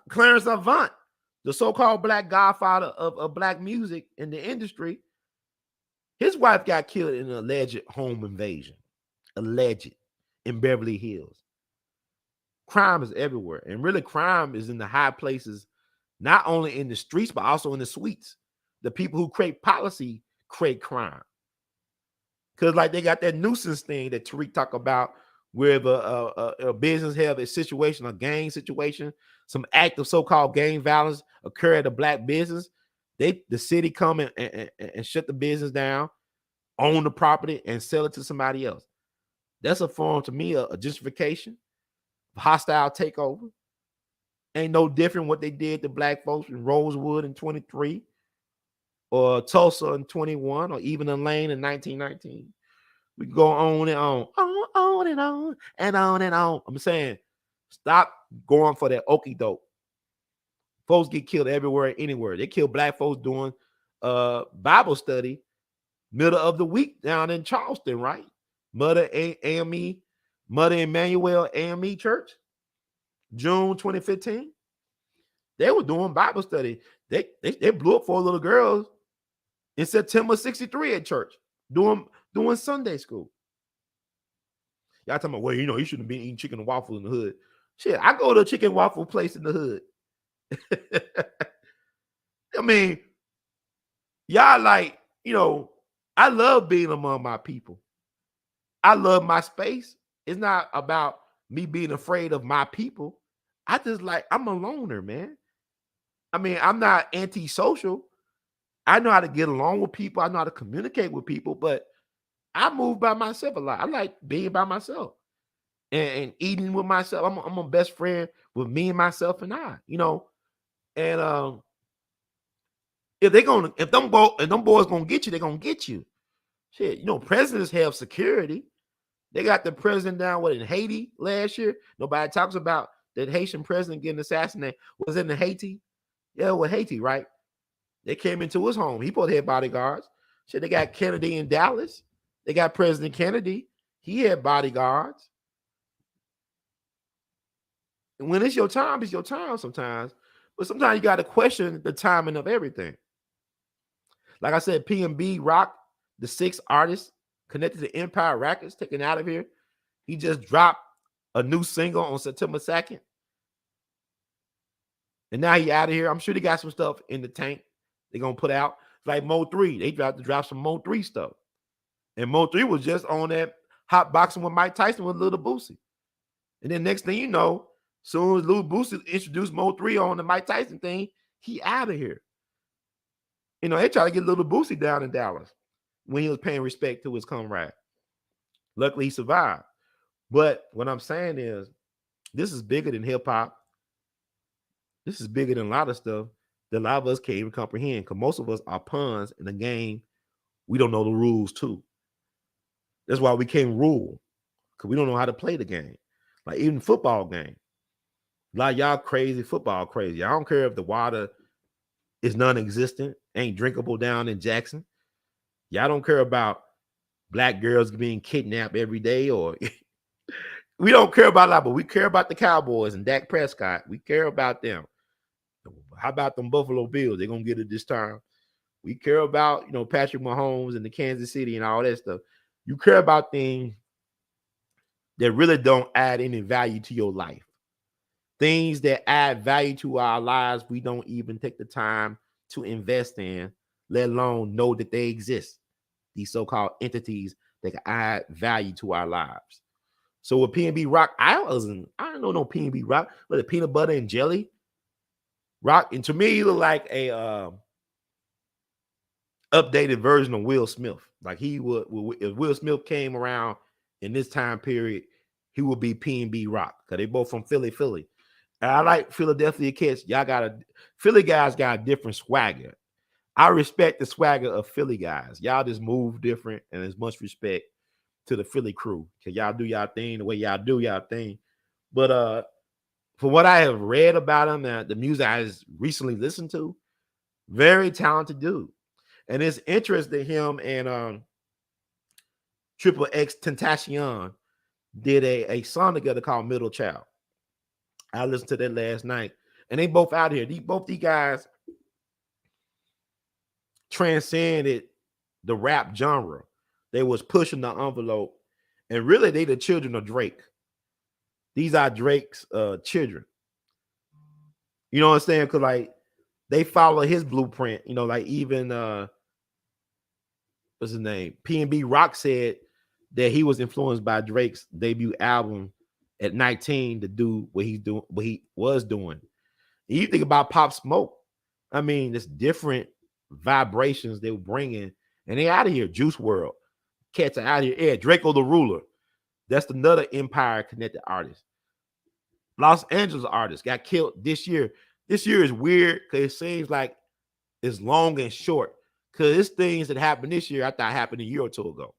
Speaker 1: Clarence Avant, the so-called black godfather of black music in the industry, his wife got killed in an alleged home invasion. Alleged in Beverly Hills. Crime is everywhere. And really, crime is in the high places, not only in the streets, but also in the suites. The people who create policy create crime. Because like they got that nuisance thing that Tariq talked about, where a business have a situation, a gang situation, some act of so-called gang violence occur at a black business, the city come and shut the business down, own the property, and sell it to somebody else. That's a form, to me, a gentrification, hostile takeover. Ain't no different what they did to black folks in Rosewood in 23, or Tulsa in 21, or even in Lane in 1919. We can go on and on and on and on and on. I'm saying, stop going for that okie doke. Folks get killed everywhere, anywhere. They kill black folks doing Bible study middle of the week down in Charleston, right? Mother AME, Mother Emmanuel AME Church, June 2015. They were doing Bible study. They blew up 4 little girls in September '63 at church doing Sunday school. Y'all talking about, well, he shouldn't be eating chicken and waffles in the hood. Shit, I go to a chicken waffle place in the hood. I mean, y'all like, I love being among my people. I love my space. It's not about me being afraid of my people. I'm a loner, man. I mean, I'm not antisocial. I know how to get along with people. I know how to communicate with people, but I move by myself a lot. I like being by myself and eating with myself. I'm a best friend with me and myself and I, And if them boys gonna get you, they're gonna get you. Shit, presidents have security. They got the president down in Haiti last year. Nobody talks about that Haitian president getting assassinated. Was it in Haiti? Yeah, with Haiti, right? They came into his home. He put head bodyguards. Shit, they got Kennedy in Dallas. They got President Kennedy. He had bodyguards. And when it's your time sometimes. But sometimes you got to question the timing of everything. Like I said, PnB Rock, the 6th artist connected to Empire Records, taken out of here. He just dropped a new single on September 2nd. And now he out of here. I'm sure they got some stuff in the tank they're going to put out. It's like Mo 3. They dropped to drop some Mo 3 stuff. And Mo 3 was just on that hot boxing with Mike Tyson with Little Boosie. And then next thing you know, soon as Little Boosie introduced Mo 3 on the Mike Tyson thing, he out of here. You know, they tried to get Little Boosie down in Dallas when he was paying respect to his comrade. Luckily, he survived. But what I'm saying is, this is bigger than hip-hop. This is bigger than a lot of stuff that a lot of us can't even comprehend, because most of us are pawns in a game we don't know the rules to. That's why we can't rule, because we don't know how to play the game. Like even football game. Like y'all crazy, football crazy. I don't care if the water is non-existent, ain't drinkable down in Jackson. Y'all don't care about black girls being kidnapped every day, or we don't care about that, but we care about the Cowboys and Dak Prescott. We care about them. How about them Buffalo Bills? They're gonna get it this time. We care about, you know, Patrick Mahomes and the Kansas City and all that stuff. You care about things that really don't add any value to your life. Things that add value to our lives, we don't even take the time to invest in, let alone know that they exist. These so-called entities that can add value to our lives. So with PnB Rock, I don't know no PnB Rock, but the peanut butter and jelly rock. And to me, he looked like a updated version of Will Smith. Like he would, if Will Smith came around in this time period, he would be PnB Rock, because they both from Philly. And I like Philadelphia Cats. Philly guys got a different swagger. I respect the swagger of Philly guys. Y'all just move different, and there's much respect to the Philly crew, because y'all do y'all thing the way y'all do y'all thing. But from what I have read about him and the music I just recently listened to, very talented dude. And it's interesting, him and Triple X Tentacion did a song together called Middle Child. I listened to that last night, and they both out here. Both these guys transcended the rap genre. They was pushing the envelope, and really they the children of Drake. These are Drake's children. You know what I'm saying? Because like they follow his blueprint. You know, like even what's his name? PnB Rock said that he was influenced by Drake's debut album at 19 to do what he's doing, what he was doing. And you think about Pop Smoke. I mean, it's different vibrations they were bringing, and they out of here. Juice World, cats are out of here. Yeah, Draco the Ruler. That's another Empire connected artist. Los Angeles artist got killed this year. This year is weird because it seems like it's long and short, because it's things that happened this year I thought happened a year or two ago.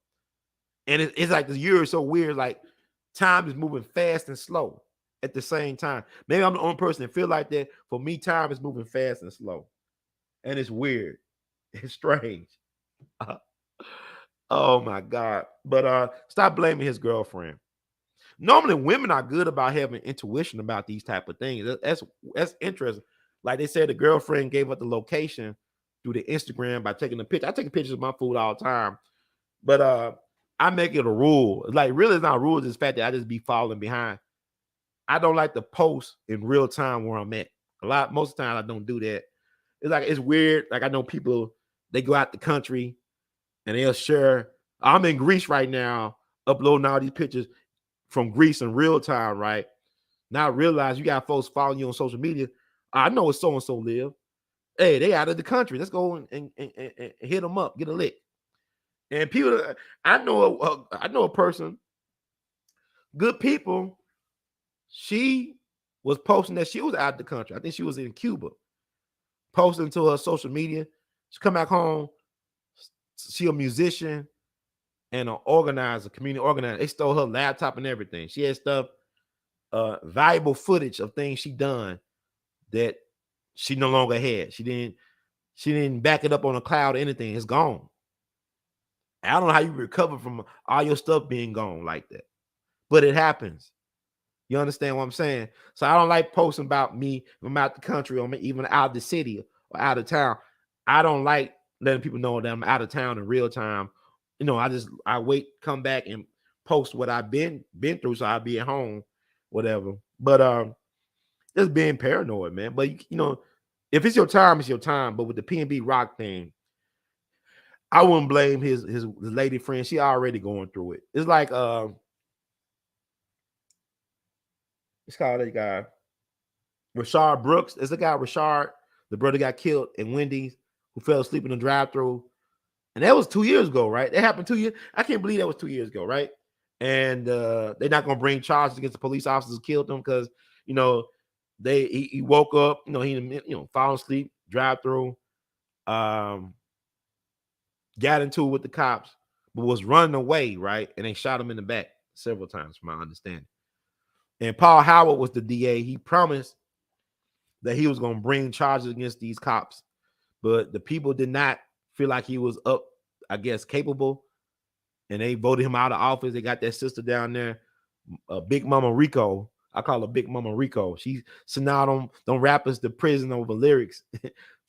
Speaker 1: And it's like the year is so weird, like time is moving fast and slow at the same time. Maybe I'm the only person that feel like that. For me, time is moving fast and slow. And it's weird. It's strange. Oh my God. But stop blaming his girlfriend. Normally women are good about having intuition about these type of things. That's interesting. Like they said, the girlfriend gave up the location through the Instagram by taking a picture. I take pictures of my food all the time. But I make it a rule. Like really it's not a rule, it's the fact that I just be falling behind. I don't like to post in real time where I'm at. Most of the time I don't do that. It's like it's weird. Like I know people, they go out the country and they'll share. I'm in Greece right now, uploading all these pictures from Greece in real time, right? Now I realize you got folks following you on social media. I know it's so-and-so live. Hey, they out of the country. Let's go and hit them up, get a lick. And people, I know a person, good people. She was posting that she was out of the country. I think she was in Cuba, posting to her social media. She come back home. She a musician and an organizer, community organizer. They stole her laptop and everything. She had stuff, valuable footage of things she done that she no longer had. She didn't back it up on a cloud or anything. It's gone. I don't know how you recover from all your stuff being gone like that, but it happens. You understand what I'm saying? So I don't like posting about me from out the country or even out of the city or out of town. I don't like letting people know that I'm out of town in real time. You know, I wait, come back and post what I've been through, so I'll be at home, whatever. But just being paranoid, man. But you know, if it's your time, it's your time. But with the PnB Rock thing, I wouldn't blame his lady friend. She already going through it. It's like it's called a guy. Rashard Brooks. There's a guy, Rashard, the brother got killed in Wendy's, who fell asleep in the drive-thru. And that was 2 years ago, right? That happened 2 years. I can't believe that was 2 years ago, right? And they're not gonna bring charges against the police officers who killed him because you know he woke up, you know, he falling asleep, drive-thru, got into it with the cops, but was running away, right? And they shot him in the back several times, from my understanding. And Paul Howard was the DA. He promised that he was going to bring charges against these cops, but the people did not feel like he was up, I guess, capable, and they voted him out of office. They got that sister down there, Big Mama Rico. I call her Big Mama Rico. She sent out them rappers to prison over lyrics,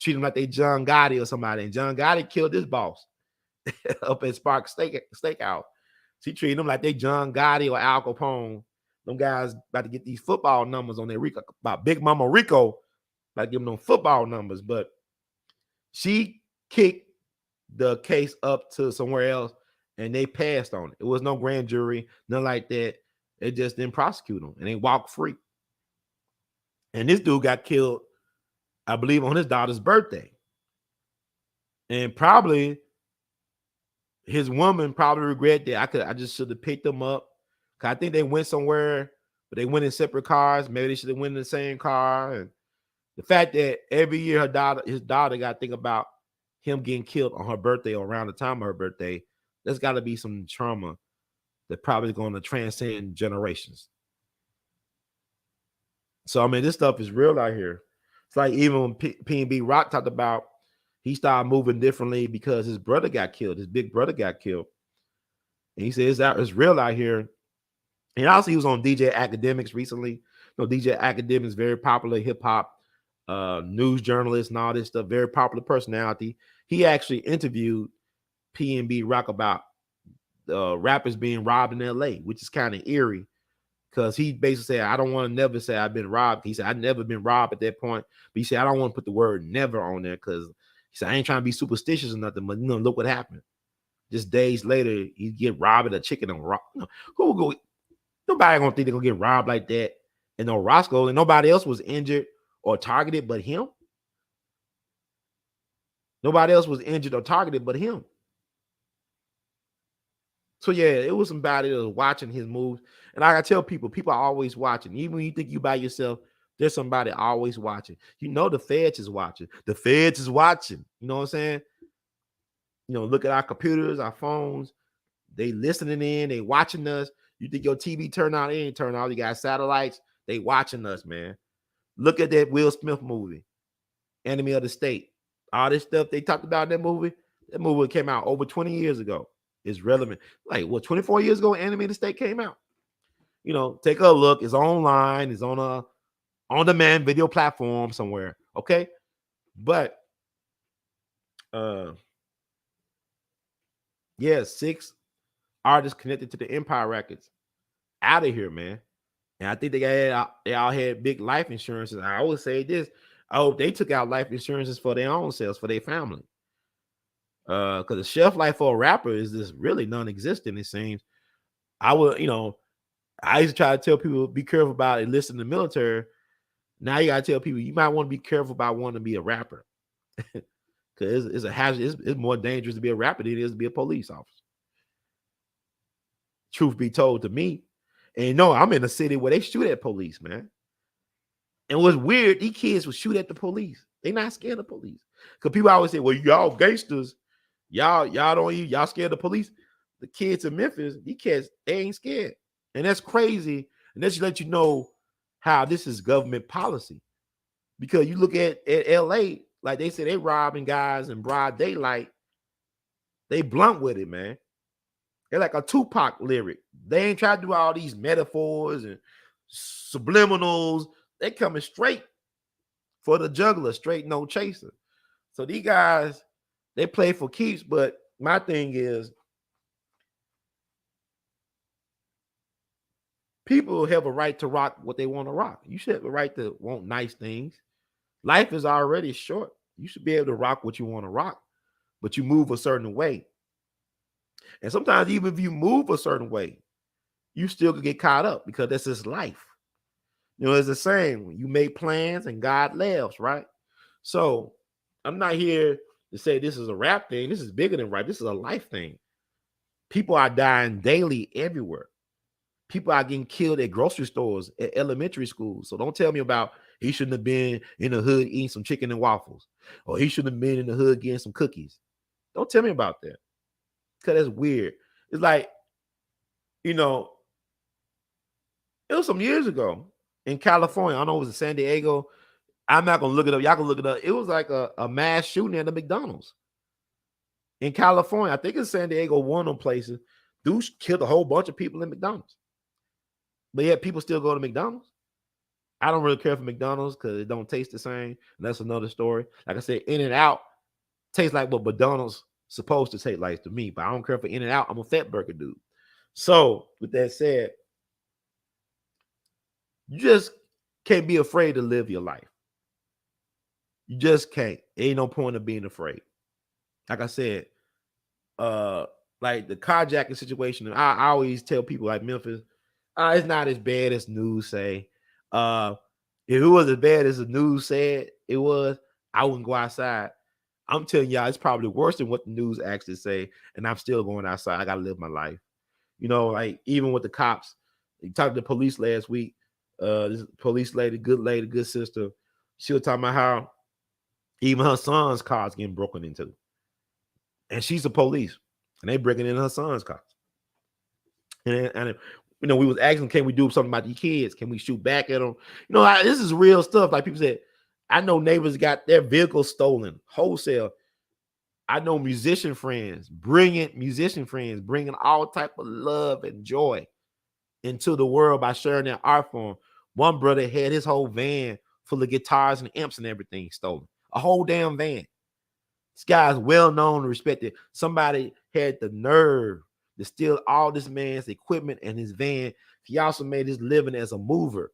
Speaker 1: treat them like they John Gotti or somebody. And John Gotti killed his boss up at Spark Steakhouse. She treated them like they John Gotti or Al Capone. Them guys about to get these football numbers on their Rico, about Big Mama Rico, about to give them football numbers. But she kicked the case up to somewhere else, and they passed on it. It was no grand jury, nothing like that. They just didn't prosecute them, and they walked free. And this dude got killed, I believe, on his daughter's birthday. And probably his woman probably regret that. I just should have picked them up. Cause I think they went somewhere, but they went in separate cars. Maybe they should have went in the same car. And the fact that every year his daughter got to think about him getting killed on her birthday or around the time of her birthday, there's got to be some trauma that probably going to transcend generations. So I mean, this stuff is real out here. It's like even when PnB Rock talked about, he started moving differently because his brother got killed. His big brother got killed, and he says it's real out here. And also, he was on DJ Academics recently. You know, DJ Academics, very popular hip hop news journalist and all this stuff, very popular personality. He actually interviewed PnB Rock about rappers being robbed in LA, which is kind of eerie because he basically said, I don't want to never say I've been robbed. He said, I've never been robbed at that point. But he said, I don't want to put the word never on there because he said, I ain't trying to be superstitious or nothing, but look what happened. Just days later, he get robbed at a chicken and rock. Who will go? Nobody gonna think they're gonna get robbed like that in no Roscoe, and nobody else was injured or targeted but him. Nobody else was injured or targeted but him. So yeah, it was somebody that was watching his moves. And like I tell people are always watching. Even when you think you by yourself, there's somebody always watching. You know the feds is watching. The feds is watching. You know what I'm saying? You know, look at our computers, our phones. They listening in, they watching us. You think your TV turn on? It ain't turn on. You got satellites. They watching us, man. Look at that Will Smith movie, Enemy of the State. All this stuff they talked about in that movie came out over 20 years ago. It's relevant. Like, 24 years ago, Enemy of the State came out. You know, take a look. It's online. It's on a on-demand video platform somewhere. Okay? But, yeah, 6 artists connected to the Empire Records out of here, man. And I think they all had big life insurances. I always say this. I hope they took out life insurances for their own selves, for their family. Because the shelf life for a rapper is just really non-existent, it seems. I used to try to tell people, be careful about enlisting in the military. Now you got to tell people, you might want to be careful about wanting to be a rapper. Because it's a hazard. It's more dangerous to be a rapper than it is to be a police officer. Truth be told to me. And no, I'm in a city where they shoot at police, man. And what's weird, these kids will shoot at the police. They're not scared of police. Because people always say, well, y'all gangsters, y'all scared of police. The kids in Memphis, these kids, they ain't scared. And that's crazy. And that should let you know how this is government policy. Because you look at L.A., like they say they robbing guys in broad daylight. They blunt with it, man. They're like a Tupac lyric. They ain't try to do all these metaphors and subliminals. They coming straight for the juggler, straight no chaser. So these guys, they play for keeps. But my thing is, people have a right to rock what they want to rock. You should have a right to want nice things. Life is already short. You should be able to rock what you want to rock, but you move a certain way. And sometimes even if you move a certain way, you still could get caught up because that's just life. You know, it's the same when you make plans and God laughs, right? So I'm not here to say this is a rap thing. This is bigger than rap. This is a life thing. People are dying daily everywhere. People are getting killed at grocery stores, at elementary schools. So don't tell me about he shouldn't have been in the hood eating some chicken and waffles, or he shouldn't have been in the hood getting some cookies. Don't tell me about that, because that's weird. It's like, you know, it was some years ago in California. I don't know, it was in San Diego. I'm not going to look it up. Y'all can look it up. It was like a mass shooting at the McDonald's in California. I think it's San Diego, one of them places. Dudes killed a whole bunch of people in McDonald's. But yet people still go to McDonald's. I don't really care for McDonald's because it don't taste the same. And that's another story. Like I said, In-N-Out tastes like what McDonald's supposed to taste like to me. But I don't care for In-N-Out. I'm a fat burger dude. So with that said, you just can't be afraid to live your life. You just can't. Ain't no point of being afraid. Like I said, like the carjacking situation, I always tell people like Memphis, it's not as bad as news say. If it was as bad as the news said it was, I wouldn't go outside. I'm telling y'all, it's probably worse than what the news actually say, and I'm still going outside. I gotta live my life. You know, like even with the cops, you talked to the police last week. This police lady, good sister, she was talking about how even her son's car's getting broken into. And she's the police, and they breaking in her son's cars. And you know, we was asking, can we do something about these kids? Can we shoot back at them? You know, this is real stuff. Like people said, I know neighbors got their vehicles stolen wholesale. I know musician friends, brilliant musician friends, bringing all type of love and joy into the world by sharing their art form. One brother had his whole van full of guitars and amps and everything stolen. A whole damn van. This guy's well known and respected. Somebody had the nerve to steal all this man's equipment and his van. He also made his living as a mover.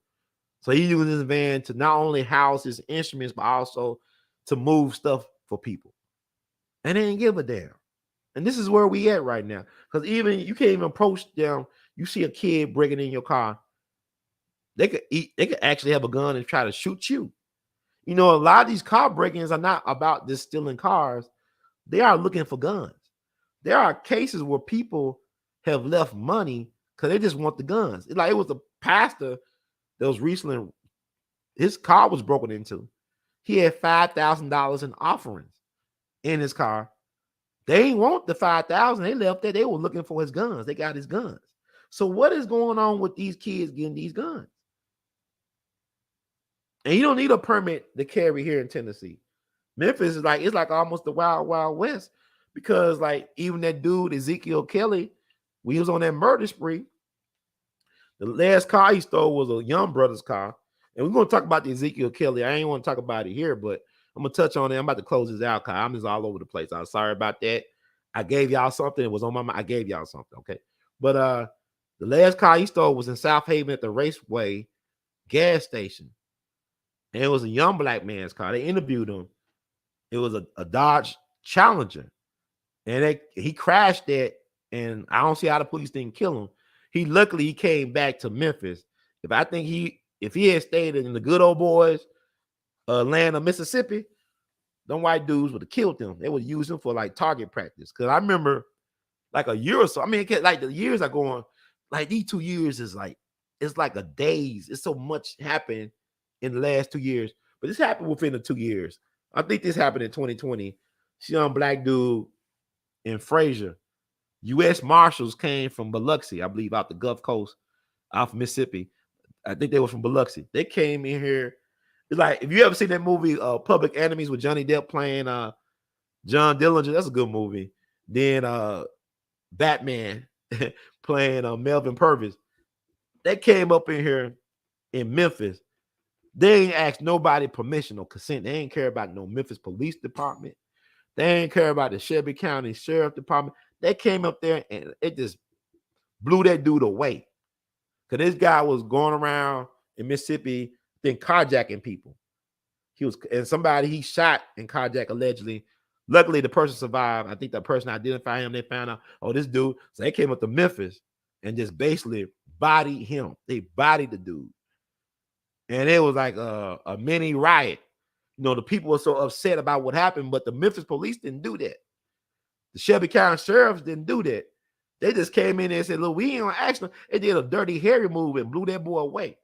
Speaker 1: So he used his van to not only house his instruments, but also to move stuff for people. And they didn't give a damn. And this is where we at right now. Because even you can't even approach them. You see a kid breaking in your car, they could actually have a gun and try to shoot you. You know, a lot of these car break-ins are not about just stealing cars. They are looking for guns. There are cases where people have left money because they just want the guns. It was a pastor that was recently, his car was broken into. He had $5,000 in offerings in his car. They didn't want the $5,000. They left there. They were looking for his guns. They got his guns. So what is going on with these kids getting these guns? And you don't need a permit to carry here in Tennessee. Memphis is like, it's like almost the wild, wild west, because like even that dude, Ezekiel Kelly, when he was on that murder spree, the last car he stole was a young brother's car. And we're going to talk about the Ezekiel Kelly. I ain't want to talk about it here, but I'm going to touch on it. I'm about to close this out because I'm just all over the place. I'm sorry about that. I gave y'all something. It was on my mind. I gave y'all something, okay? But the last car he stole was in South Haven at the Raceway gas station. And it was a young black man's car. They interviewed him. It was a Dodge Challenger. And he crashed it, and I don't see how the police didn't kill him. Luckily he came back to Memphis. If he had stayed in the good old boys land of Mississippi, them white dudes would have killed him. They would use him for like target practice. Because I remember like a year or so. I mean, like the years are going, like these 2 years is like, it's like a days. It's so much happened in the last 2 years. But this happened within the 2 years. I think this happened in 2020. This young black dude in Fraser. U.S. Marshals came from Biloxi, I believe, out the Gulf Coast, out of Mississippi. I think they were from Biloxi. They came in here. It's like, if you ever seen that movie, Public Enemies, with Johnny Depp playing John Dillinger, that's a good movie. Then Batman playing Melvin Purvis. They came up in here in Memphis. They ain't asked nobody permission or consent. They ain't care about no Memphis Police Department. They ain't care about the Shelby County Sheriff Department. They came up there and it just blew that dude away. Because this guy was going around in Mississippi, then carjacking people. He was, and somebody he shot and carjacked allegedly. Luckily, the person survived. I think that person identified him. They found out, oh, this dude. So they came up to Memphis and just basically bodied him. They bodied the dude. And it was like a mini riot. You know, the people were so upset about what happened, but the Memphis police didn't do that. The Shelby County sheriffs didn't do that. They just came in there and said, look, we ain't on action. They did a dirty Harry move and blew that boy away.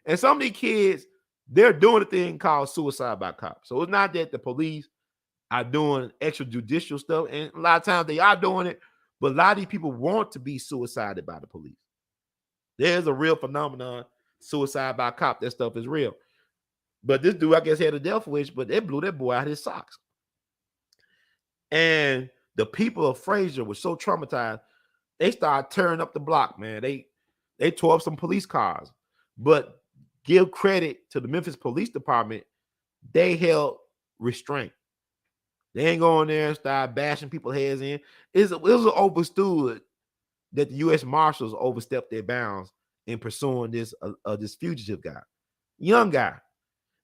Speaker 1: And some of these kids, they're doing a thing called suicide by cop. So it's not that the police are doing extrajudicial stuff. And a lot of times they are doing it, but a lot of these people want to be suicided by the police. There's a real phenomenon, suicide by cop. That stuff is real. But this dude, I guess, had a death wish, but they blew that boy out of his socks. And the people of Fraser were so traumatized, they started tearing up the block, man. They tore up some police cars. But give credit to the Memphis Police Department, they held restraint. They ain't going there and start bashing people's heads in. It was overstood that the U.S. Marshals overstepped their bounds in pursuing this fugitive guy, young guy.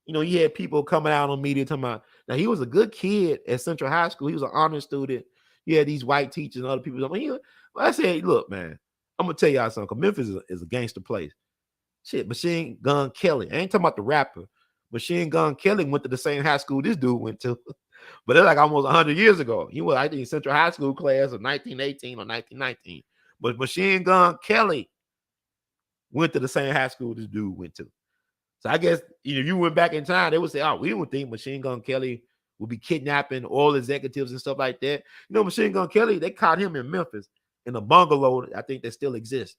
Speaker 1: You know, you had people coming out on media talking about, now he was a good kid at Central High School. He was an honor student. You had these white teachers and other people. I said, look, man, I'm going to tell y'all something. Memphis is a gangster place. Shit, Machine Gun Kelly. I ain't talking about the rapper. Machine Gun Kelly went to the same high school this dude went to. But it's like almost 100 years ago. He was, I think, Central High School class of 1918 or 1919. But Machine Gun Kelly went to the same high school this dude went to. So I guess if you went back in time, they would say, oh, we would think Machine Gun Kelly would be kidnapping oil executives and stuff like that. You know, Machine Gun Kelly, they caught him in Memphis in a bungalow, I think that still exists,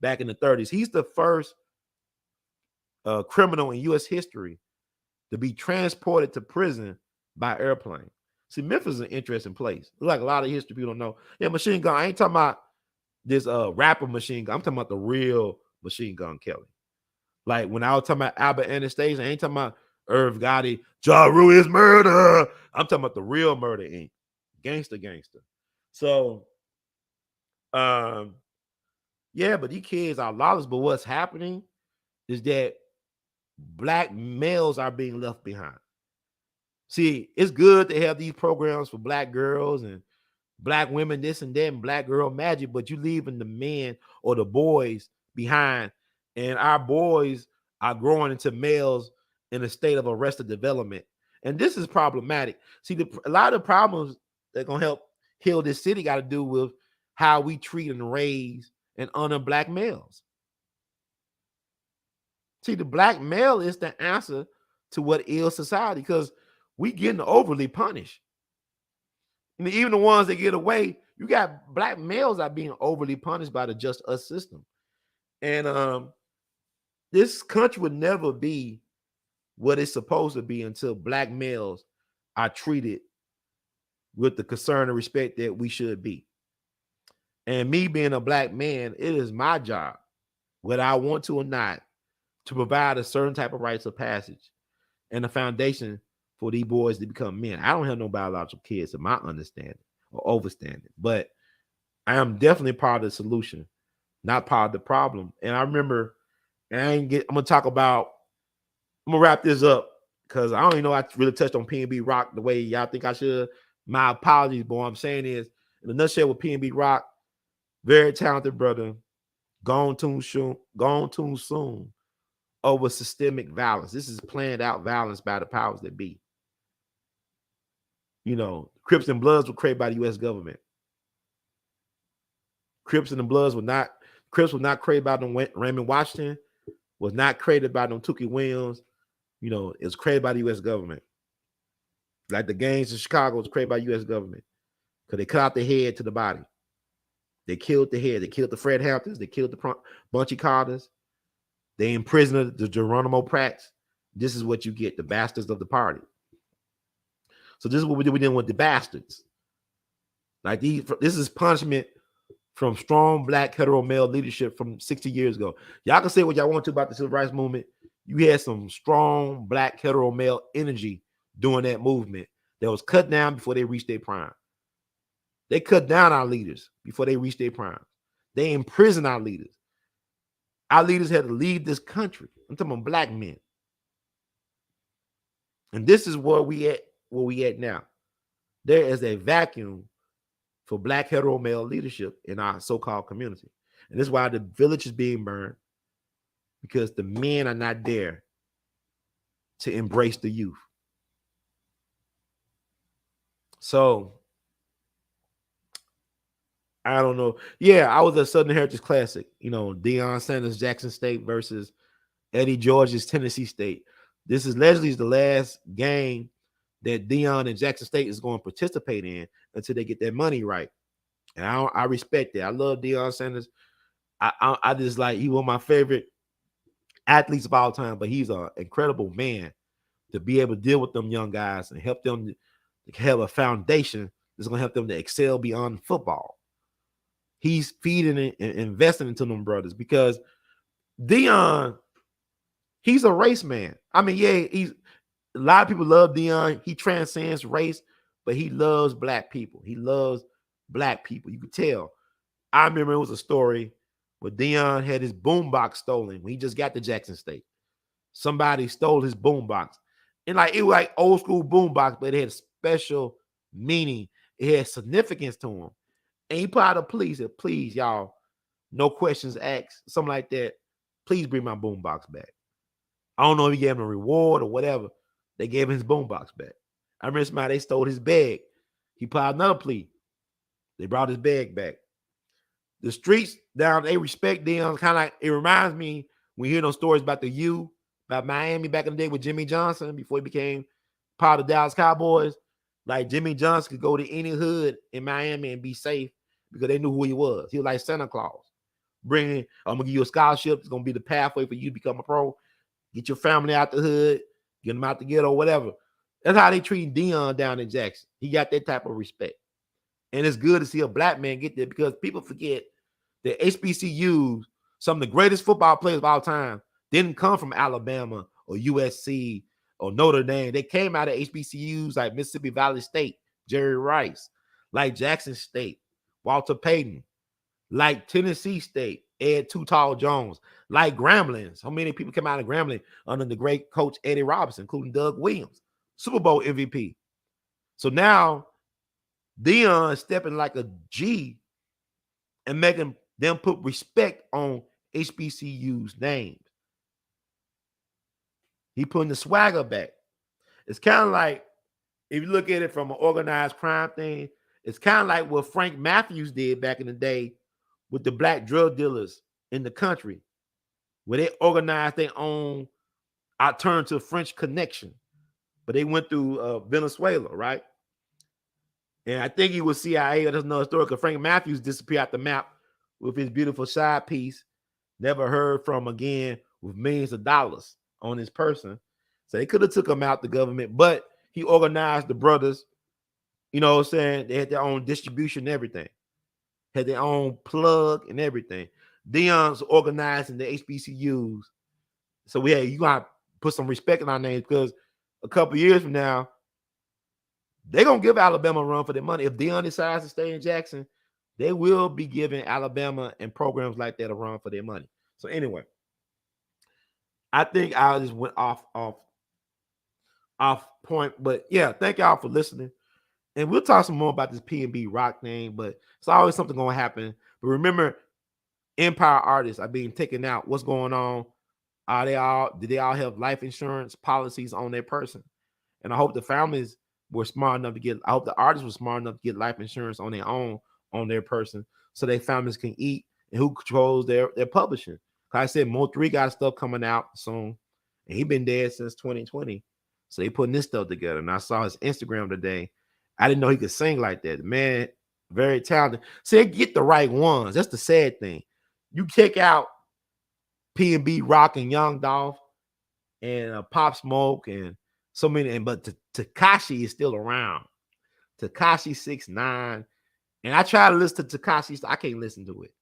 Speaker 1: back in the 30s. He's the first criminal in U.S. history to be transported to prison by airplane. See, Memphis is an interesting place. Like a lot of history people don't know. Yeah, Machine Gun, I ain't talking about this rapper Machine Gun. I'm talking about the real Machine Gun Kelly. Like when I was talking about Albert Anastasia, I ain't talking about Irv Gotti, Ja Rule is murder. I'm talking about the real Murder Inc. Gangster. So, yeah, but these kids are lawless. But what's happening is that black males are being left behind. See, it's good to have these programs for black girls and black women, this and that, and black girl magic, but you leaving the men or the boys behind. And our boys are growing into males in a state of arrested development. And this is problematic. See, a lot of problems that are going to help heal this city got to do with how we treat and raise and honor black males. See, the black male is the answer to what ails society because we getting overly punished. And even the ones that get away, you got black males are being overly punished by the just us system. And this country would never be what it's supposed to be until black males are treated with the concern and respect that we should be. And me being a black man, it is my job, whether I want to or not, to provide a certain type of rites of passage and a foundation for these boys to become men. I don't have no biological kids, in my understanding or overstanding, but I am definitely part of the solution, not part of the problem. And I remember, and I'm gonna talk about, I'm gonna wrap this up because I don't even know I really touched on PnB Rock the way y'all think I should. My apologies, but what I'm saying is, in a nutshell, with PnB Rock, very talented brother, gone too soon over systemic violence. This is planned out violence by the powers that be. You know, Crips and Bloods were created by the U.S. government. Crips and the Bloods Crips was not created by them Raymond Washington, was not created by them Tookie Williams. You know, it was created by the U.S. government. Like the gangs in Chicago was created by the U.S. government because they cut out the head to the body. They killed the head. They killed the Fred Hamptons. They killed the Bunchy Carters. They imprisoned the Geronimo Pratts. This is what you get, the bastards of the party. So this is what we did. We did with the bastards. Like this is punishment from strong black hetero male leadership from 60 years ago. Y'all can say what y'all want to about the civil rights movement. You had some strong black hetero male energy during that movement that was cut down before they reached their prime. They cut down our leaders before they reached their prime. They imprisoned our leaders. Our leaders had to leave this country. I'm talking about black men. And this is where we at now. There is a vacuum for black hetero male leadership in our so-called community. And this is why the village is being burned, because the men are not there to embrace the youth. So I don't know. Yeah, I was at Southern Heritage Classic. Deion Sanders, Jackson State versus Eddie George's Tennessee State. This is allegedly the last game that Deion and Jackson State is going to participate in until they get their money right. And I respect that. I love Deion Sanders. I just like, he was my favorite athletes of all time, but he's an incredible man to be able to deal with them young guys and help them to have a foundation that's going to help them to excel beyond football. He's feeding and investing into them brothers, because Deion, he's a race man. I mean, yeah, he's a lot of people love Deion. He transcends race, but he loves black people. He loves black people. You could tell. I remember it was a story where Deion had his boombox stolen when he just got to Jackson State. Somebody stole his boombox. And it was like old school boombox, but it had special meaning. It had significance to him. And he put out a plea, said, please, y'all, no questions asked, something like that. Please bring my boombox back. I don't know if he gave him a reward or whatever. They gave him his boombox back. I remember somebody, they stole his bag. He put out another plea. They brought his bag back. The streets down, they respect Deion. Kind of like, it reminds me when you hear those stories about the U, about Miami back in the day with Jimmy Johnson before he became part of the Dallas Cowboys. Like Jimmy Johnson could go to any hood in Miami and be safe because they knew who he was. He was like Santa Claus. I'm going to give you a scholarship. It's going to be the pathway for you to become a pro. Get your family out the hood, get them out the ghetto, whatever. That's how they treat Deion down in Jackson. He got that type of respect. And it's good to see a black man get there, because people forget that HBCUs, some of the greatest football players of all time, didn't come from Alabama or USC or Notre Dame. They came out of HBCUs like Mississippi Valley State, Jerry Rice, like Jackson State, Walter Payton, like Tennessee State, Ed Too Tall Jones, like Grambling. How many people came out of Grambling under the great coach Eddie Robinson, including Doug Williams, Super Bowl MVP. So now Deion stepping like a G and making them put respect on HBCU's names. He putting the swagger back. It's kind of like, if you look at it from an organized crime thing, it's kind of like what Frank Matthews did back in the day with the black drug dealers in the country, where they organized their own alternative French connection, but they went through Venezuela, right? And I think he was CIA. That's another story, because Frank Matthews disappeared off the map with his beautiful side piece, never heard from again, with millions of dollars on his person. So they could have took him out the government, but he organized the brothers. You know what I'm saying? They had their own distribution and everything. Had their own plug and everything. Deion's organizing the HBCUs. So you gotta put some respect in our names, because a couple years from now, they're gonna give Alabama a run for their money. If Deion decides to stay in Jackson, they will be giving Alabama and programs like that a run for their money. So anyway, I think I just went off point. But yeah, thank y'all for listening. And we'll talk some more about this PnB rock thing, but it's always something going to happen. But remember, Empire artists are being taken out. What's going on? Did they all have life insurance policies on their person? And I hope the families were smart enough to I hope the artists were smart enough to get life insurance on their own, on their person, so their families can eat. And who controls their publishing? Like I said, Mo3 got stuff coming out soon, and he been dead since 2020. So they putting this stuff together. And I saw his Instagram today. I didn't know he could sing like that. Man, very talented. See, they get the right ones. That's the sad thing. You check out PnB Rock and Young Dolph and Pop Smoke and so many, but Tekashi is still around. Tekashi 6ix9ine, And I try to listen to Tekashi. I can't listen to it.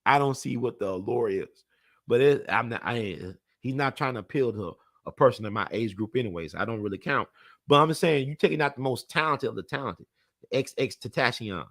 Speaker 1: I don't see what the allure is. But I'm not. He's not trying to appeal to a person in my age group, anyways. I don't really count. But I'm just saying, you taking out the most talented of the talented, XX Tentacion.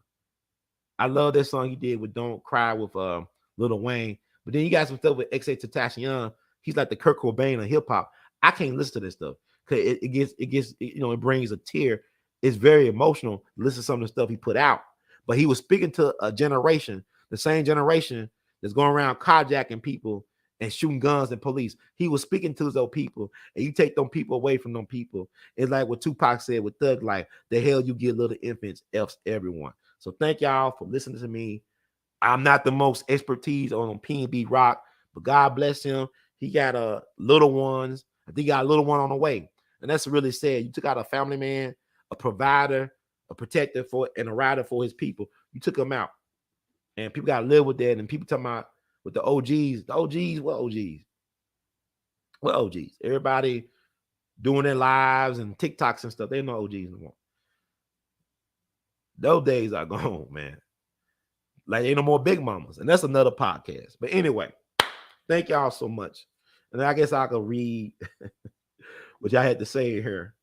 Speaker 1: I love that song he did with "Don't Cry" with Lil Wayne. But then you got some stuff with XX Tentacion. He's like the Kurt Cobain of hip hop. I can't listen to this stuff because it brings a tear. It's very emotional. Listen to some of the stuff he put out. But he was speaking to a generation, the same generation that's going around carjacking people and shooting guns and police. He was speaking to those people, and you take them people away from them people. It's like what Tupac said with Thug Life: the hell you get little infants, F's everyone. So thank y'all for listening to me. I'm not the most expertise on PnB rock, but God bless him. He got little ones. I think he got a little one on the way. And that's really sad. You took out a family man, a provider, a protector and a rider for his people. You took him out. And people got to live with that. And people talking about with the OGs. The OGs, what OGs? What OGs? Everybody doing their lives and TikToks and stuff. They know OGs anymore. Those days are gone, man. Like, ain't no more big mamas. And that's another podcast. But anyway, thank y'all so much. And I guess I could read what y'all had to say here.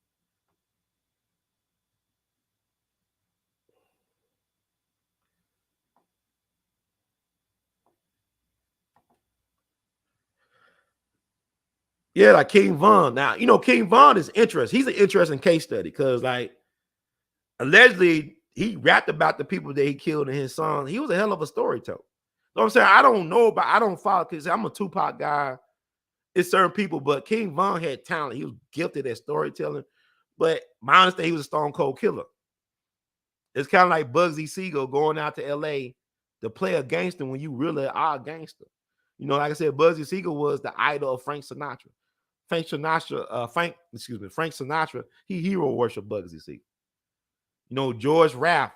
Speaker 1: Yeah, like King Von. Now, King Von is interesting. He's an interesting case study because, like, allegedly, he rapped about the people that he killed in his song. He was a hell of a storyteller. You know what I'm saying? I don't follow because I'm a Tupac guy. It's certain people, but King Von had talent. He was gifted at storytelling. But my understanding, he was a stone cold killer. It's kind of like Bugsy Siegel going out to L.A. to play a gangster when you really are a gangster. Like I said, Bugsy Siegel was the idol of Frank Sinatra. Frank Sinatra, he hero worshiped Bugsy Siegel. George Raft,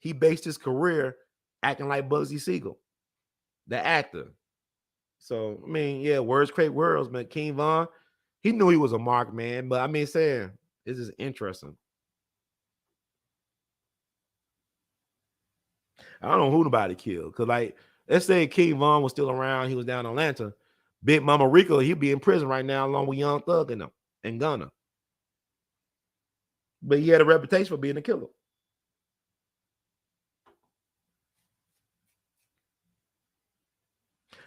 Speaker 1: he based his career acting like Bugsy Siegel, the actor. So, I mean, yeah, words create worlds, man. King Von, he knew he was a mark, man. But I mean, saying this is interesting. I don't know who nobody killed. Because, like, let's say King Von was still around. He was down in Atlanta. Big Mama Rico, he'd be in prison right now along with Young Thug and them and Gunna. But he had a reputation for being a killer.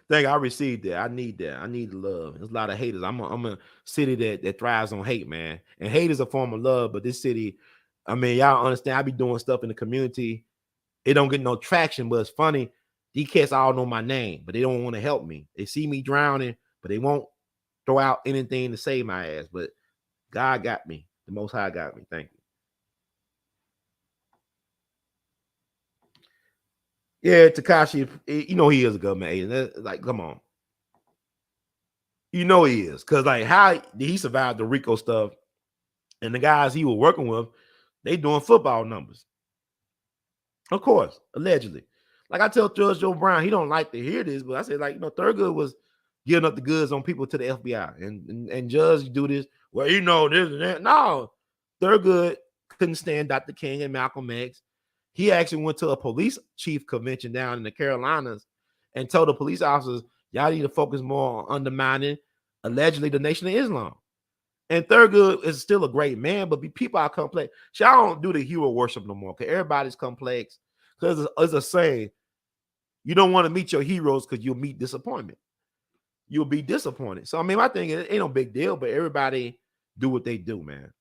Speaker 1: Thank I received that. I need that. I need love. There's a lot of haters. I'm a city that thrives on hate, man. And hate is a form of love. But this city, I mean, y'all understand, I be doing stuff in the community. It don't get no traction, but it's funny. These cats all know my name, but they don't want to help me. They see me drowning, but they won't throw out anything to save my ass. But God got me. The Most High got me. Thank you. Yeah, Tekashi, he is a government agent. Like, come on. He is. Because, like, how he survived the Rico stuff and the guys he was working with, they doing football numbers. Of course, allegedly. Like I tell Judge Joe Brown, he don't like to hear this, but I said, like, Thurgood was giving up the goods on people to the FBI. And Judge do this. Well, this and that. No, Thurgood couldn't stand Dr. King and Malcolm X. He actually went to a police chief convention down in the Carolinas and told the police officers, y'all need to focus more on undermining, allegedly, the Nation of Islam. And Thurgood is still a great man, but people are complex. Y'all don't do the hero worship no more because everybody's complex. Because it's a saying, you don't want to meet your heroes because you'll meet disappointment. You'll be disappointed. So, I mean, my thing is, it ain't no big deal, but everybody do what they do, man.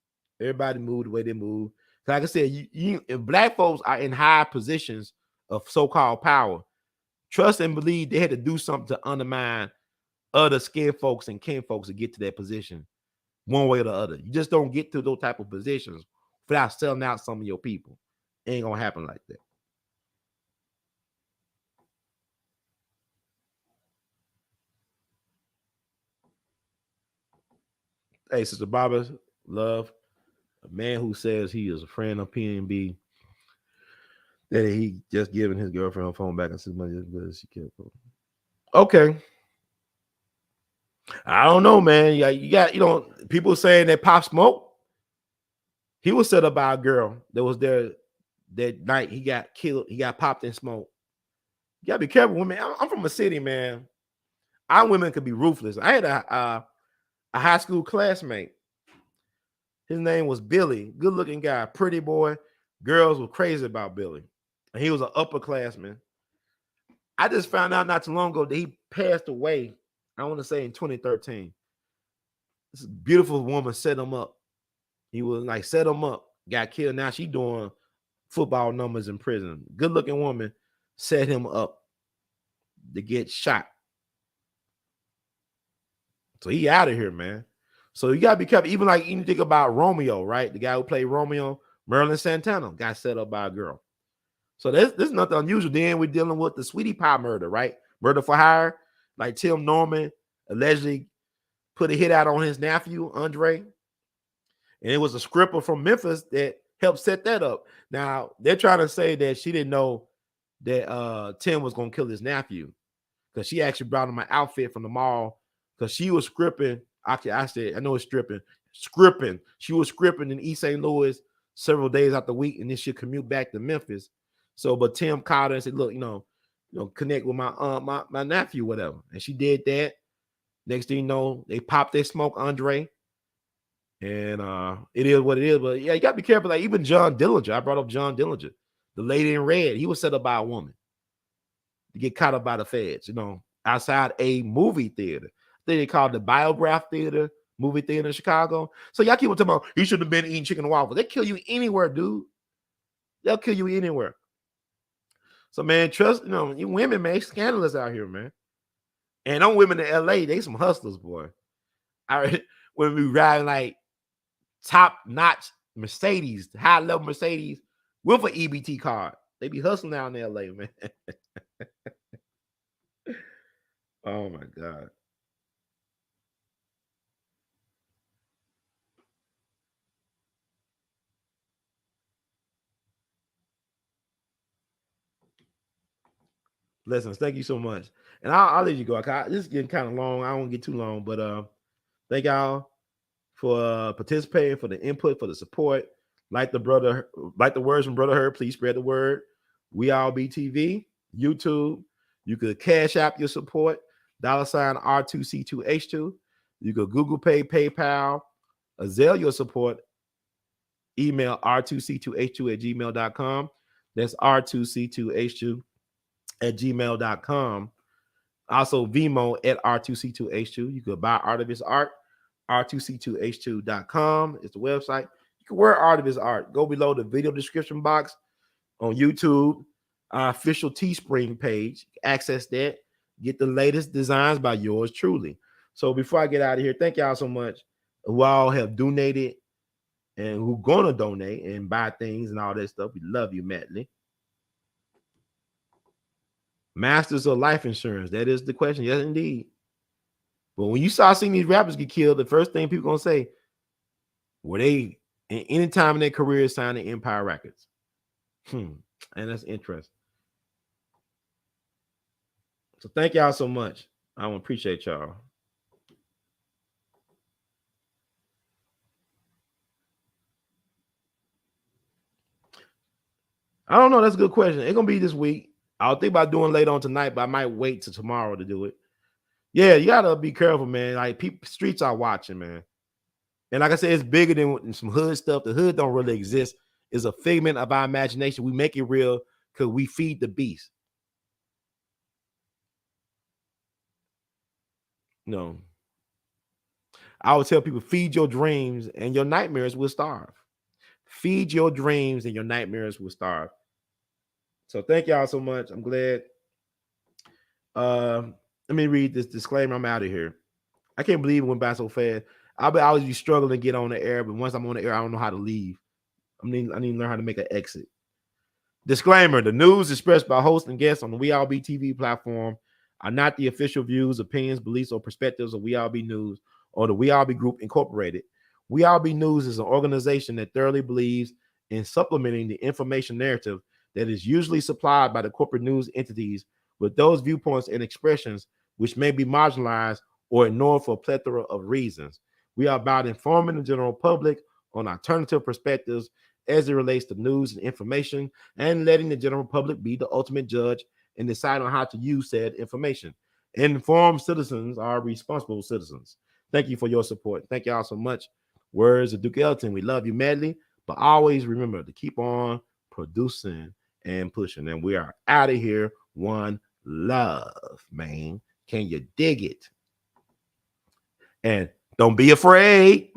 Speaker 1: Everybody move the way they move. Like I said, if black folks are in high positions of so-called power, trust and believe they had to do something to undermine other skin folks and kin folks to get to that position one way or the other. You just don't get to those type of positions without selling out some of your people. It ain't going to happen like that. Hey, Sister Barbara, love, a man who says he is a friend of PnB, that he just giving his girlfriend her phone back and says money as good as she can. Okay. I don't know, man. You got, people saying that Pop Smoke, he was set up by a girl that was there that night he got killed. He got popped in smoke. You gotta be careful, women. I'm from a city, man. Our women could be ruthless. I had a high school classmate. His name was Billy. Good looking guy, pretty boy. Girls were crazy about Billy. And he was an upperclassman. I just found out not too long ago that he passed away. I want to say in 2013. This beautiful woman set him up. He was like set him up, got killed. Now she doing football numbers in prison. Good looking woman set him up to get shot. So he out of here, man. So you gotta be careful. Even like you think about Romeo, right? The guy who played Romeo, Merlin Santana, got set up by a girl. So this nothing unusual. Then we're dealing with the Sweetie Pie murder, right? Murder for hire. Like Tim Norman allegedly put a hit out on his nephew, Andre. And it was a scripper from Memphis that helped set that up. Now, they're trying to say that she didn't know that Tim was going to kill his nephew because she actually brought him an outfit from the mall because she was scripting. I said, I know it's scripting. She was scripting in East St. Louis several days out the week, and then she'll commute back to Memphis. So, but Tim called her and said, look, connect with my nephew, whatever. And she did that. Next thing you know, they popped their smoke, Andre. And it is what it is. But yeah, you gotta be careful. Like even John Dillinger, I brought up John Dillinger, the lady in red. He was set up by a woman to get caught up by the feds, outside a movie theater. I think they called the Biograph Theater, movie theater in Chicago. So y'all keep on talking about he should have been eating chicken and waffles. They kill you anywhere, dude. They'll kill you anywhere. So man, trust, you women, man, scandalous out here, man. And them women in L.A., they some hustlers, boy. When we ride like top-notch Mercedes, high-level Mercedes with an EBT card. They be hustling down in L.A., man. Oh, my God. Listen, thank you so much. And I'll let you go. This is getting kind of long. I don't want to get too long, but thank y'all for participating, for the input, for the support. Like the words from Brother Herb, please spread the word. We All Be TV, YouTube. You could cash app your support, $ R2C2H2. You could Google Pay, PayPal, Zelle your support. Email r2c2h2@gmail.com. That's r2c2h2@gmail.com. Also, Vimo at r2c2h2. You could buy Art of His Art, r2c2h2.com. It's the website. You can wear Art of His Art. Go below the video description box on YouTube, our official Teespring page. Access that. Get the latest designs by yours truly. So before I get out of here, thank y'all so much who all have donated and who gonna donate and buy things and all that stuff. We love you madly. Masters of life insurance. That is the question. Yes, indeed. But when you start seeing these rappers get killed, the first thing people gonna say, were they in any time in their career signing Empire Records? And that's interesting. So thank y'all so much. I want to appreciate y'all. I don't know. That's a good question. It's gonna be this week. I'll think about doing later on tonight, but I might wait till tomorrow to do it. Yeah, you gotta be careful, man. Like people, streets are watching, man. And like I said, it's bigger than some hood stuff. The hood don't really exist. It's a figment of our imagination. We make it real because we feed the beast. No. I would tell people, feed your dreams and your nightmares will starve. Feed your dreams and your nightmares will starve. So thank y'all so much. I'm glad. Let me read this disclaimer. I'm out of here. I can't believe it went by so fast. I'll always be struggling to get on the air, but once I'm on the air, I don't know how to leave. I need to learn how to make an exit. Disclaimer: the news expressed by hosts and guests on the We All Be TV platform are not the official views, opinions, beliefs, or perspectives of We All Be News or the We All Be Group Incorporated. We All Be News is an organization that thoroughly believes in supplementing the information narrative that is usually supplied by the corporate news entities with those viewpoints and expressions which may be marginalized or ignored for a plethora of reasons. We are about informing the general public on alternative perspectives as it relates to news and information, and letting the general public be the ultimate judge and decide on how to use said information. Informed citizens are responsible citizens. Thank you for your support. Thank y'all so much. Words of Duke Ellington. We love you madly, but always remember to keep on producing and pushing. And we are out of here. One love, man. Can you dig it? And don't be afraid.